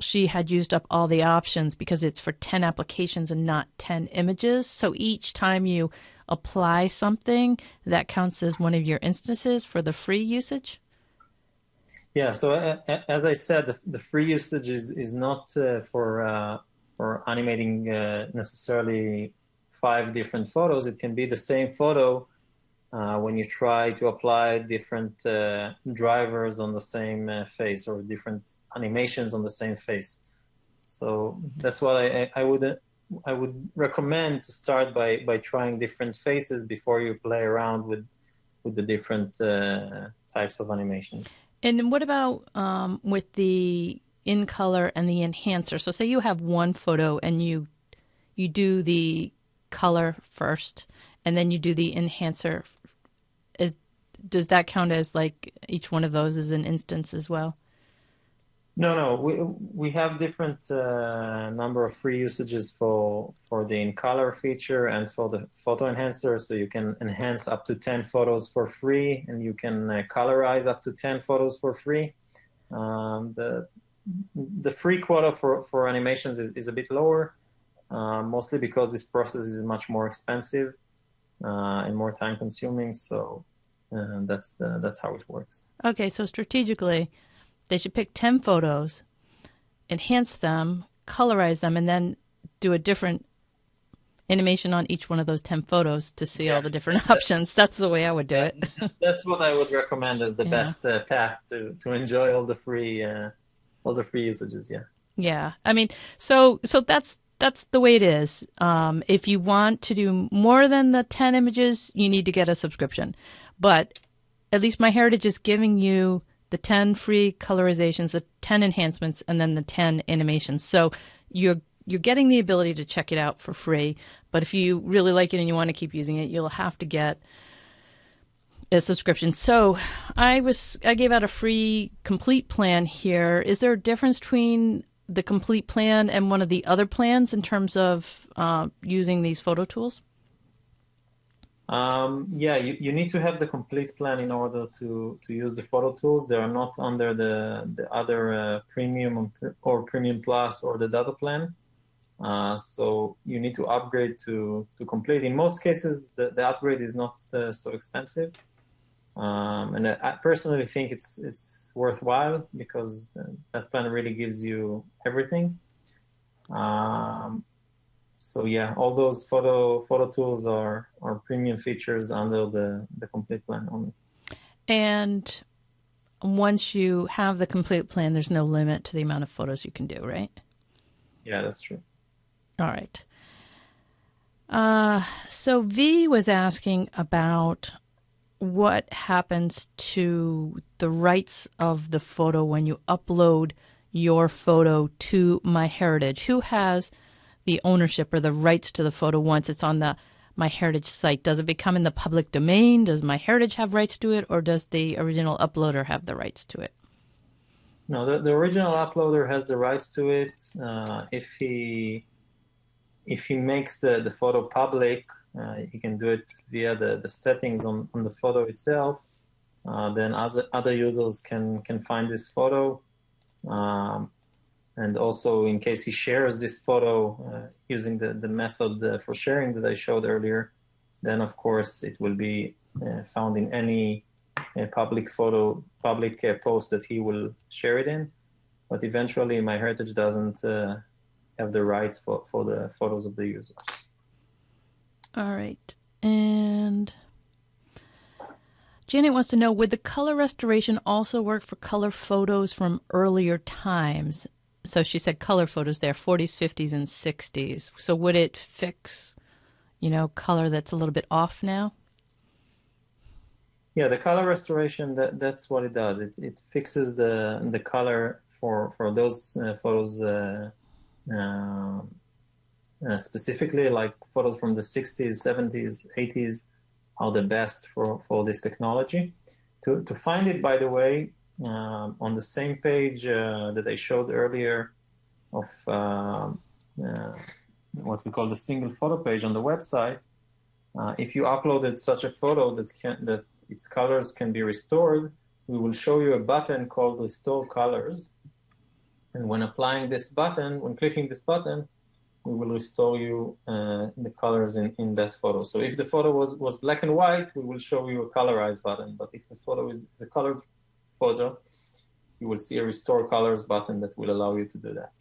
she had used up all the options because it's for 10 applications and not 10 images. So each time you apply something, that counts as one of your instances for the free usage? Yeah, so as I said, the free usage is not for animating necessarily 5 different photos. It can be the same photo when you try to apply different drivers on the same face or different animations on the same face. So that's why I would recommend to start by trying different faces before you play around with the different types of animations. And what about with the in color and the enhancer? So say you have one photo and you do the color first and then you do the enhancer. Does that count as like each one of those is an instance as well? No. We have different number of free usages for the in color feature and for the photo enhancer. So you can enhance up to 10 photos for free, and you can colorize up to 10 photos for free. The free quota for animations is a bit lower, mostly because this process is much more expensive and more time consuming. So that's how it works. Okay, so strategically, they should pick 10 photos, enhance them, colorize them, and then do a different animation on each one of those 10 photos to see all the different options. That's the way I would do it. That's what I would recommend as the best path to enjoy all the free usages. Yeah. Yeah. I mean, so that's the way it is. If you want to do more than the 10 images, you need to get a subscription. But at least MyHeritage is giving you the 10 free colorizations, the 10 enhancements, and then the 10 animations. So you're getting the ability to check it out for free. But if you really like it and you want to keep using it, you'll have to get a subscription. So I gave out a free complete plan here. Is there a difference between the complete plan and one of the other plans in terms of using these photo tools? Yeah, you need to have the complete plan in order to use the photo tools. They are not under the other premium or premium plus or the data plan. So you need to upgrade to complete. In most cases, the upgrade is not so expensive. And I personally think it's worthwhile because that plan really gives you everything. So yeah, all those photo tools are premium features under the complete plan only. And once you have the complete plan, there's no limit to the amount of photos you can do, right? Yeah, that's true. All right. So V was asking about what happens to the rights of the photo when you upload your photo to MyHeritage. Who has the ownership or the rights to the photo once it's on the MyHeritage site? Does it become in the public domain? Does MyHeritage have rights to it, or does the original uploader have the rights to it? No, the original uploader has the rights to it. If he makes the photo public, he can do it via the settings on the photo itself. Then other users can find this photo. And also, in case he shares this photo using the method for sharing that I showed earlier, then of course it will be found in any public post that he will share it in. But eventually, MyHeritage doesn't have the rights for the photos of the users. All right. And Janet wants to know, would the color restoration also work for color photos from earlier times? So she said color photos there, 40s, 50s, and 60s. So would it fix, color that's a little bit off now? Yeah, the color restoration, that's what it does. It fixes the color for those photos specifically, like photos from the 60s, 70s, 80s are the best for this technology. To find it, by the way, on the same page that I showed earlier of what we call the single photo page on the website, if you uploaded such a photo that its colors can be restored, we will show you a button called Restore Colors. And when clicking this button, we will restore you the colors in that photo. So if the photo was black and white, we will show you a colorized button. But if the photo is a colored photo, you will see a Restore Colors button that will allow you to do that.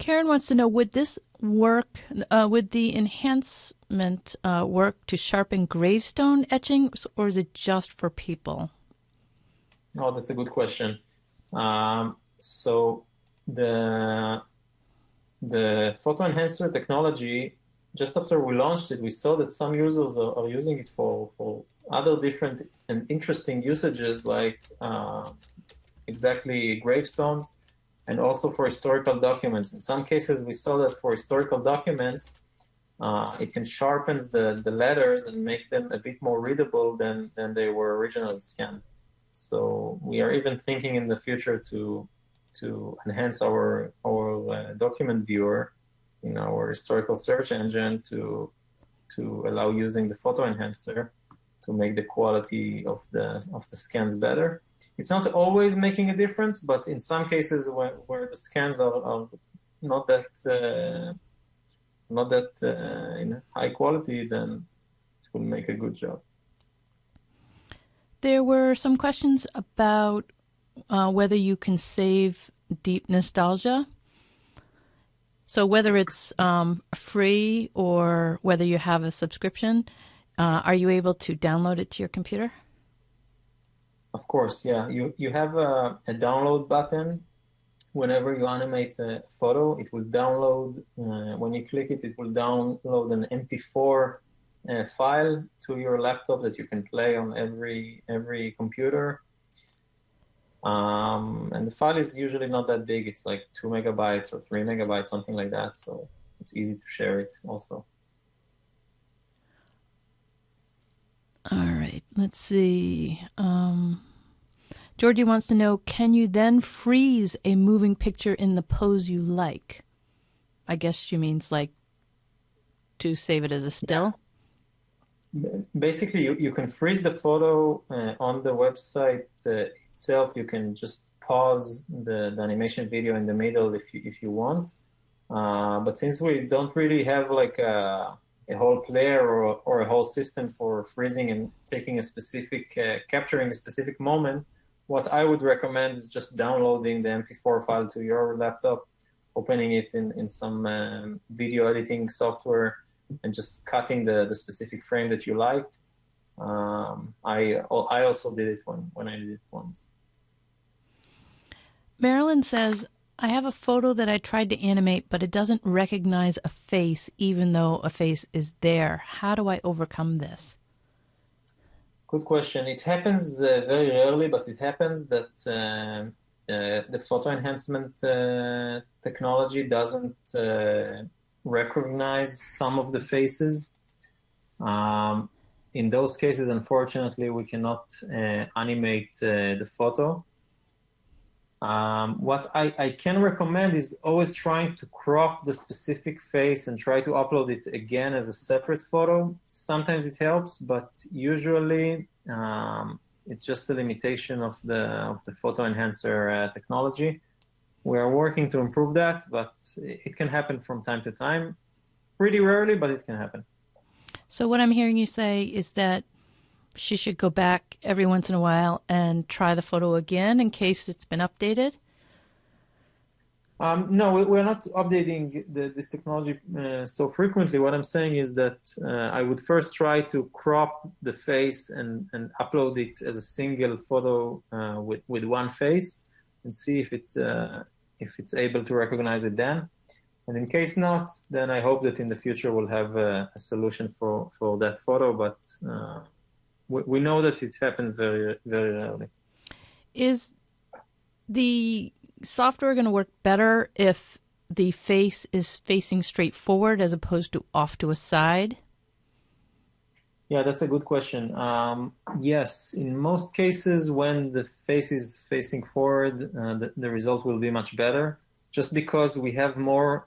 Karen wants to know, would this work, would the enhancement work to sharpen gravestone etchings, or is it just for people? Oh, that's a good question. So the photo enhancer technology, just after we launched it, we saw that some users are using it for other different and interesting usages, like exactly gravestones, and also for historical documents. In some cases, we saw that for historical documents, it can sharpen the letters and make them a bit more readable than they were originally scanned. So we are even thinking in the future to enhance our document viewer in our historical search engine to allow using the photo enhancer to make the quality of the scans better. It's not always making a difference, but in some cases where the scans are not that in high quality, then it will make a good job. There were some questions about whether you can save deep nostalgia. So whether it's free or whether you have a subscription, are you able to download it to your computer? Of course, yeah. You have a download button. Whenever you animate a photo, it will download. When you click it, it will download an MP4 file to your laptop that you can play on every computer. And the file is usually not that big. It's like 2 megabytes or 3 megabytes, something like that. So it's easy to share it also. All right, let's see. Georgie wants to know, can you then freeze a moving picture in the pose you like? I guess she means like to save it as a still. Yeah. Basically, you can freeze the photo on the website itself. You can just pause the animation video in the middle if you want. But since we don't really have like a whole player or a whole system for freezing and taking a specific, capturing a specific moment, what I would recommend is just downloading the MP4 file to your laptop, opening it in some video editing software, and just cutting the specific frame that you liked. I also did it when I did it once. Marilyn says, I have a photo that I tried to animate, but it doesn't recognize a face, even though a face is there. How do I overcome this? Good question. It happens very rarely, but it happens that the photo enhancement technology doesn't recognize some of the faces. In those cases, unfortunately, we cannot animate the photo. What I can recommend is always trying to crop the specific face and try to upload it again as a separate photo. Sometimes it helps, but usually it's just a limitation of the photo enhancer technology. We are working to improve that, but it can happen from time to time. Pretty rarely, but it can happen. So what I'm hearing you say is that she should go back every once in a while and try the photo again in case it's been updated? No, we're not updating this technology so frequently. What I'm saying is that I would first try to crop the face and upload it as a single photo with one face and see if it's able to recognize it then. And in case not, then I hope that in the future we'll have a solution for that photo. But we know that it happens very, very rarely. Is the software going to work better if the face is facing straight forward as opposed to off to a side? Yeah, that's a good question. Yes, in most cases, when the face is facing forward, the result will be much better, just because we have more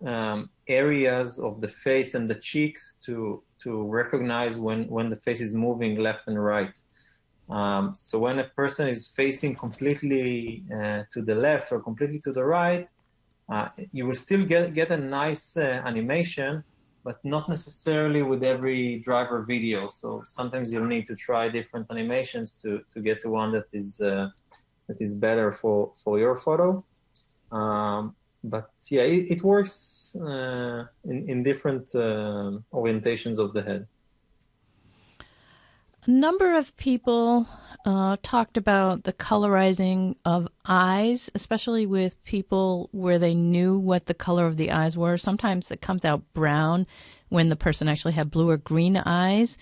areas of the face and the cheeks to recognize when the face is moving left and right. So when a person is facing completely to the left or completely to the right, you will still get a nice animation, but not necessarily with every driver video. So sometimes you'll need to try different animations to get to one that is better for your photo. But yeah, it works in different orientations of the head. A number of people talked about the colorizing of eyes, especially with people where they knew what the color of the eyes were. Sometimes it comes out brown when the person actually had blue or green eyes.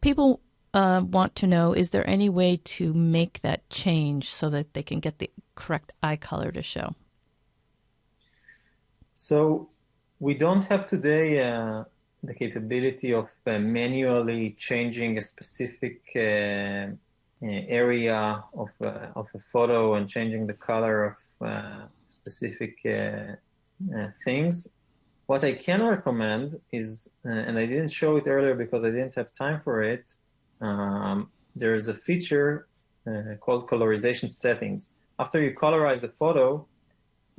People want to know, is there any way to make that change so that they can get the correct eye color to show? So we don't have today the capability of manually changing a specific area of a photo and changing the color of specific things. What I can recommend is, and I didn't show it earlier because I didn't have time for it, there is a feature called colorization settings. After you colorize a photo,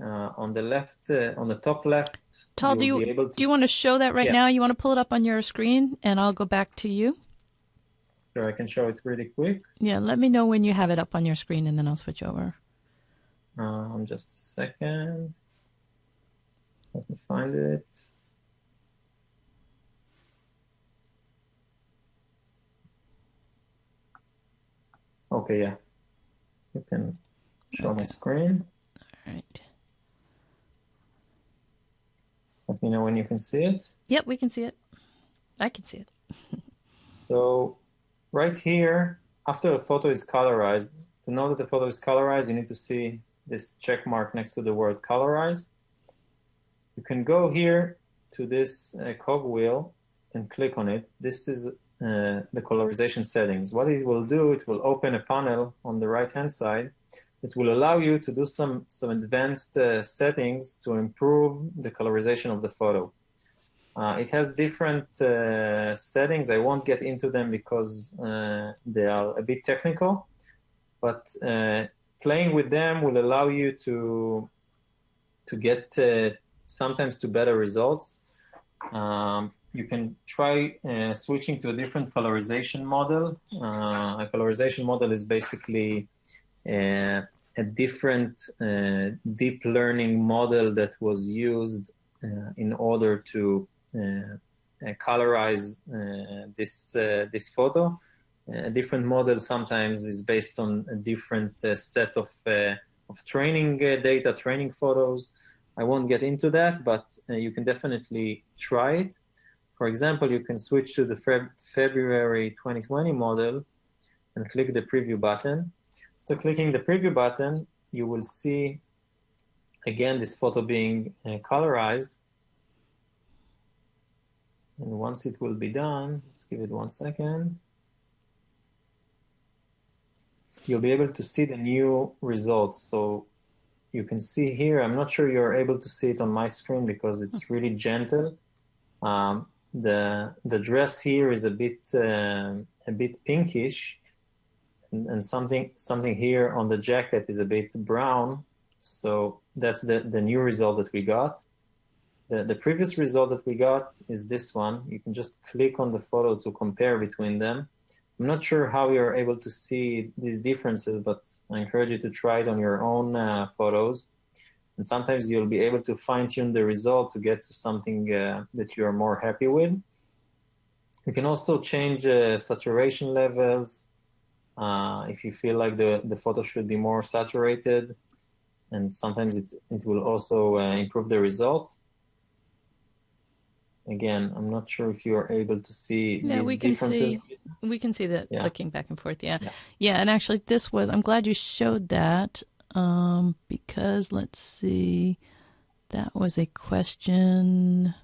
on the left, on the top left, Tal, do you want to show that right now? You want to pull it up on your screen, and I'll go back to you? Sure, I can show it really quick. Yeah, let me know when you have it up on your screen, and then I'll switch over. Just a second. Let me find it. Okay, yeah. You can show my screen. All right. Let me know when you can see it. Yep, we can see it. I can see it. So right here, after the photo is colorized, to know that the photo is colorized, you need to see this check mark next to the word colorized. You can go here to this cogwheel and click on it. This is the colorization settings. What it will do, it will open a panel on the right-hand side. It will allow you to do some advanced settings to improve the colorization of the photo. It has different settings. I won't get into them because they are a bit technical, but playing with them will allow you to get sometimes to better results. You can try switching to a different colorization model. A colorization model is basically a different deep learning model that was used in order to colorize this photo. A different model sometimes is based on a different set of training data, training photos. I won't get into that, but you can definitely try it. For example, you can switch to the February 2020 model and click the preview button. After clicking the preview button, you will see again this photo being colorized. And once it will be done, let's give it 1 second. You'll be able to see the new results. So you can see here, I'm not sure you're able to see it on my screen because it's really gentle. The dress here is a bit pinkish, and something here on the jacket is a bit brown. So that's the new result that we got. The previous result that we got is this one. You can just click on the photo to compare between them. I'm not sure how you're able to see these differences, but I encourage you to try it on your own photos. And sometimes you'll be able to fine-tune the result to get to something that you're more happy with. You can also change saturation levels if you feel like the photo should be more saturated. And sometimes it will also improve the result. Again, I'm not sure if you are able to see these differences. We can see the flicking back and forth. Yeah. And actually I'm glad you showed that because let's see, that was a question.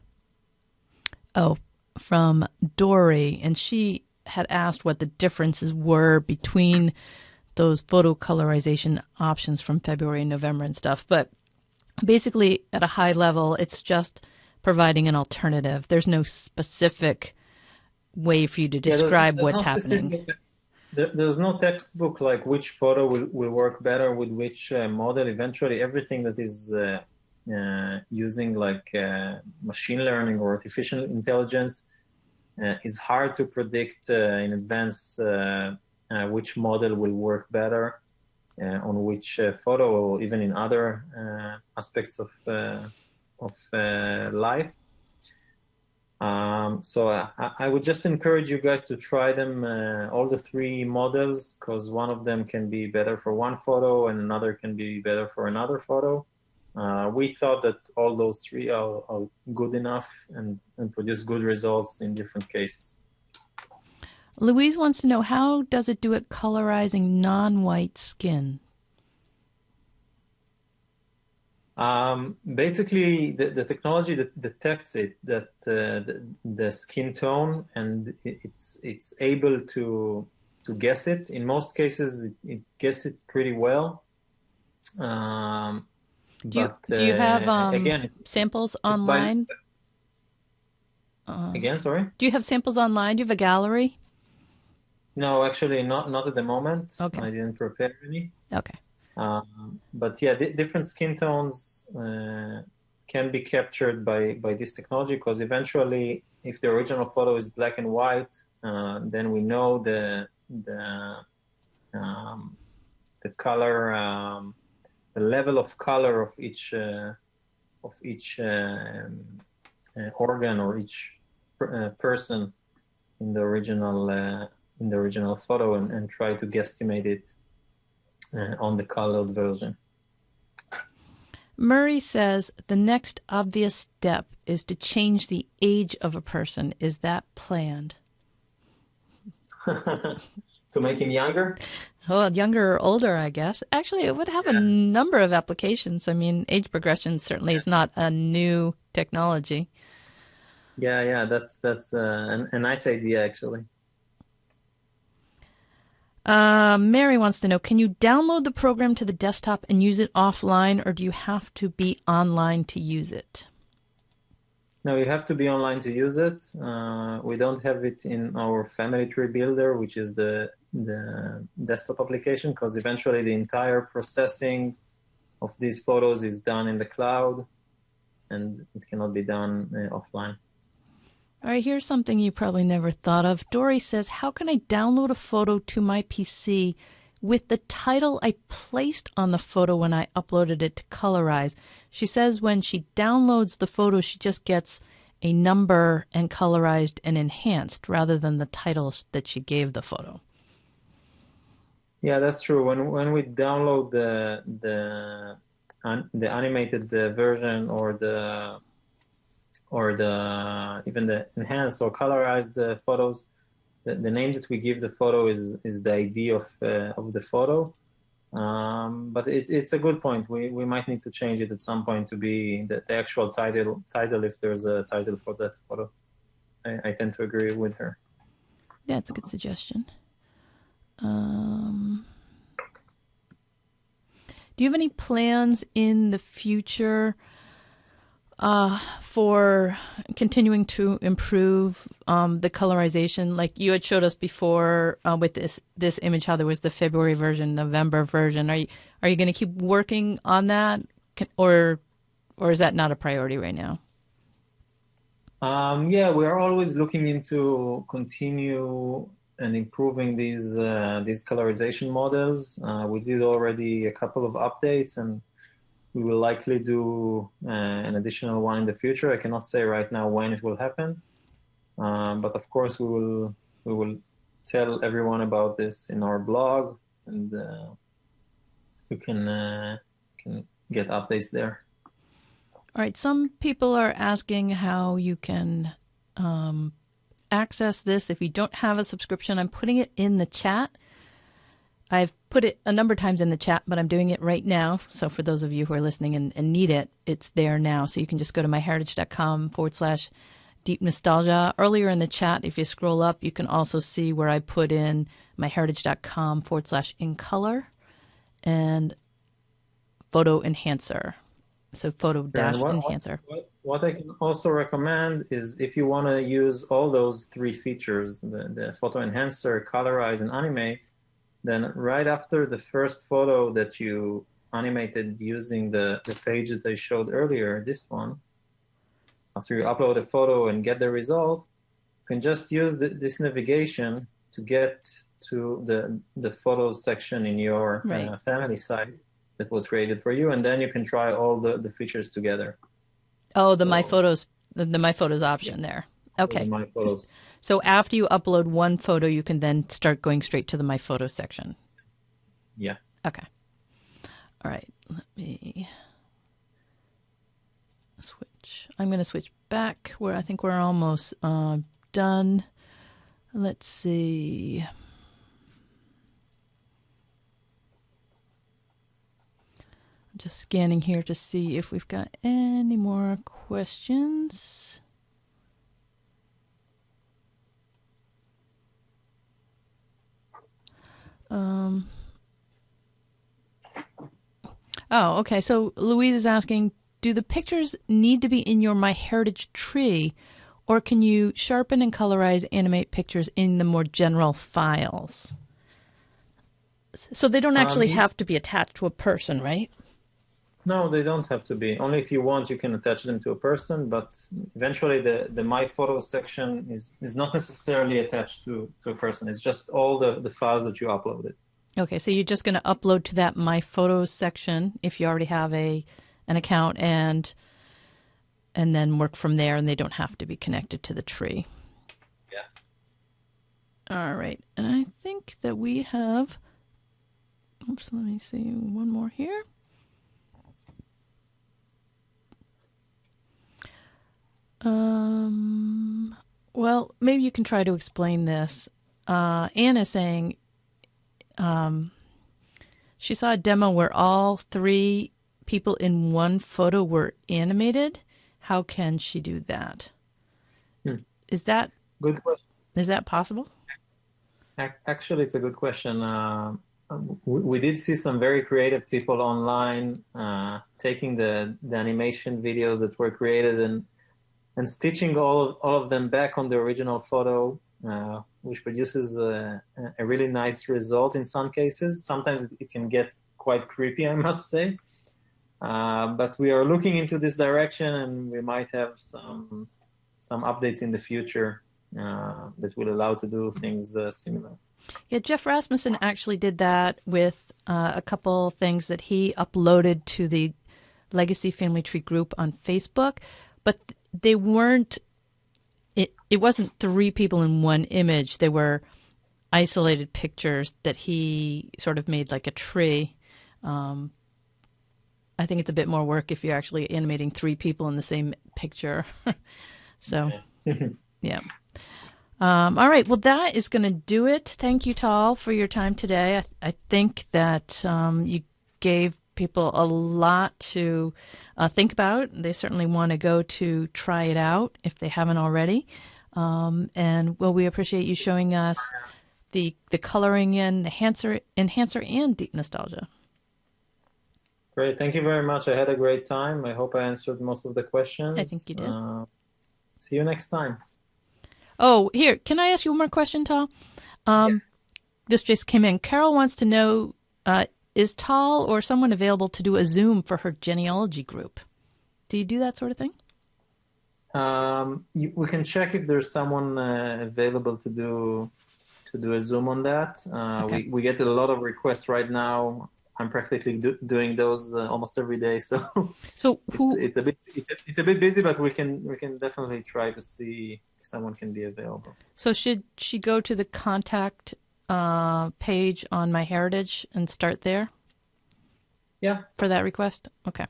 From Dory, and she had asked what the differences were between those photo colorization options from February and November and stuff. But basically, at a high level, it's just providing an alternative. There's no specific way for you to describe what's happening. There's no textbook like which photo will work better with which model. Eventually, everything that is using like machine learning or artificial intelligence is hard to predict in advance which model will work better. on which photo, or even in other aspects of life. So I would just encourage you guys to try them, all the three models, because one of them can be better for one photo and another can be better for another photo. We thought that all those three are good enough and produce good results in different cases. Louise wants to know, how does it do at colorizing non-white skin? Basically, the technology that detects it, that the skin tone, and it's able to guess it. In most cases, it guesses it pretty well. Do you have again, samples online? Again, sorry? Do you have samples online? Do you have a gallery? No, actually, not at the moment. Okay. I didn't prepare any. Okay. But yeah, different skin tones can be captured by this technology, because eventually, if the original photo is black and white, then we know the color, the level of color of each organ or each person in the original photo, and try to guesstimate it on the colored version. Murray says the next obvious step is to change the age of a person. Is that planned? To make him younger? Well, younger or older, I guess. Actually, it would have a number of applications. I mean, age progression certainly is not a new technology. Yeah, that's a nice idea, actually. Mary wants to know, can you download the program to the desktop and use it offline, or do you have to be online to use it? No, you have to be online to use it. We don't have it in our family tree builder, which is the desktop application, because eventually the entire processing of these photos is done in the cloud, and it cannot be done offline. All right, here's something you probably never thought of. Dory says, how can I download a photo to my PC with the title I placed on the photo when I uploaded it to Colorized? She says when she downloads the photo, she just gets a number and Colorized and enhanced rather than the titles that she gave the photo. Yeah, that's true. When we download the animated version or even the enhanced or colorized photos, the name that we give the photo is the ID of the photo. But it's a good point. We might need to change it at some point to be the actual title if there's a title for that photo. I tend to agree with her. Yeah, it's a good suggestion. Do you have any plans in the future for continuing to improve the colorization? Like you had showed us before with this image, how there was the February version, November version. Are you going to keep working on that, or is that not a priority right now? Yeah, we are always looking into continue and improving these colorization models. We did already a couple of updates, and we will likely do an additional one in the future. I cannot say right now when it will happen, but of course we will tell everyone about this in our blog, and you can get updates there. All right. Some people are asking how you can access this if you don't have a subscription. I'm putting it in the chat. I've put it a number of times in the chat, but I'm doing it right now. So for those of you who are listening and need it, it's there now. So you can just go to myheritage.com/deep nostalgia. Earlier in the chat, if you scroll up, you can also see where I put in myheritage.com/in color and photo enhancer. So photo-enhancer. What I can also recommend is if you want to use all those three features, the photo enhancer, colorize, and animate, then right after the first photo that you animated using the page that I showed earlier, this one, after you upload a photo and get the result, you can just use this navigation to get to the photos section in your family site that was created for you, and then you can try all the features together. Oh, the My Photos, the My Photos option there. Okay. The My Photos. So after you upload one photo, you can then start going straight to the My Photos section. Yeah. Okay. All right. Let me switch. I'm going to switch back where I think we're almost done. Let's see. I'm just scanning here to see if we've got any more questions. Oh, okay. So Louise is asking, do the pictures need to be in your MyHeritage tree, or can you sharpen and colorize, animate pictures in the more general files? So they don't actually have to be attached to a person, right? No, they don't have to be. Only if you want, you can attach them to a person, but eventually the My Photos section is not necessarily attached to a person. It's just all the files that you uploaded. Okay, so you're just going to upload to that My Photos section if you already have an account, and then work from there, and they don't have to be connected to the tree. Yeah. All right, and I think that we have, oops, let me see one more here. Well, maybe you can try to explain this. Anne is saying she saw a demo where all three people in one photo were animated. How can she do that? Is that good question? Is that possible? Actually, it's a good question. We did see some very creative people online taking the animation videos that were created and stitching all of them back on the original photo, which produces a really nice result in some cases. Sometimes it can get quite creepy, I must say. But we are looking into this direction, and we might have some updates in the future that will allow to do things similar. Yeah, Jeff Rasmussen actually did that with a couple things that he uploaded to the Legacy Family Tree group on Facebook, but they weren't, it wasn't three people in one image. They were isolated pictures that he sort of made like a tree. I think it's a bit more work if you're actually animating three people in the same picture. So, yeah. All right. Well, that is going to do it. Thank you, Tal, for your time today. I think that you gave people a lot to think about. They certainly want to go to try it out if they haven't already. And well, we appreciate you showing us the coloring in, the enhancer, and deep nostalgia. Great. Thank you very much. I had a great time. I hope I answered most of the questions. I think you did. See you next time. Oh, here. Can I ask you one more question, Tal? Yeah. This just came in. Carol wants to know, is Tal or someone available to do a Zoom for her genealogy group? Do you do that sort of thing? We can check if there's someone available to do a Zoom on that. Okay. We get a lot of requests right now. I'm practically doing those almost every day, so it's a bit busy, but we can definitely try to see if someone can be available. So should she go to the contact page on MyHeritage and start there? Yeah. For that request? Okay.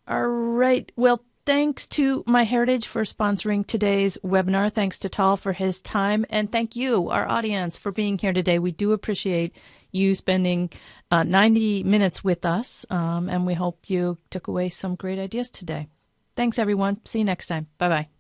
All right. Well, thanks to MyHeritage for sponsoring today's webinar. Thanks to Tal for his time. And thank you, our audience, for being here today. We do appreciate you spending 90 minutes with us, and we hope you took away some great ideas today. Thanks, everyone. See you next time. Bye-bye.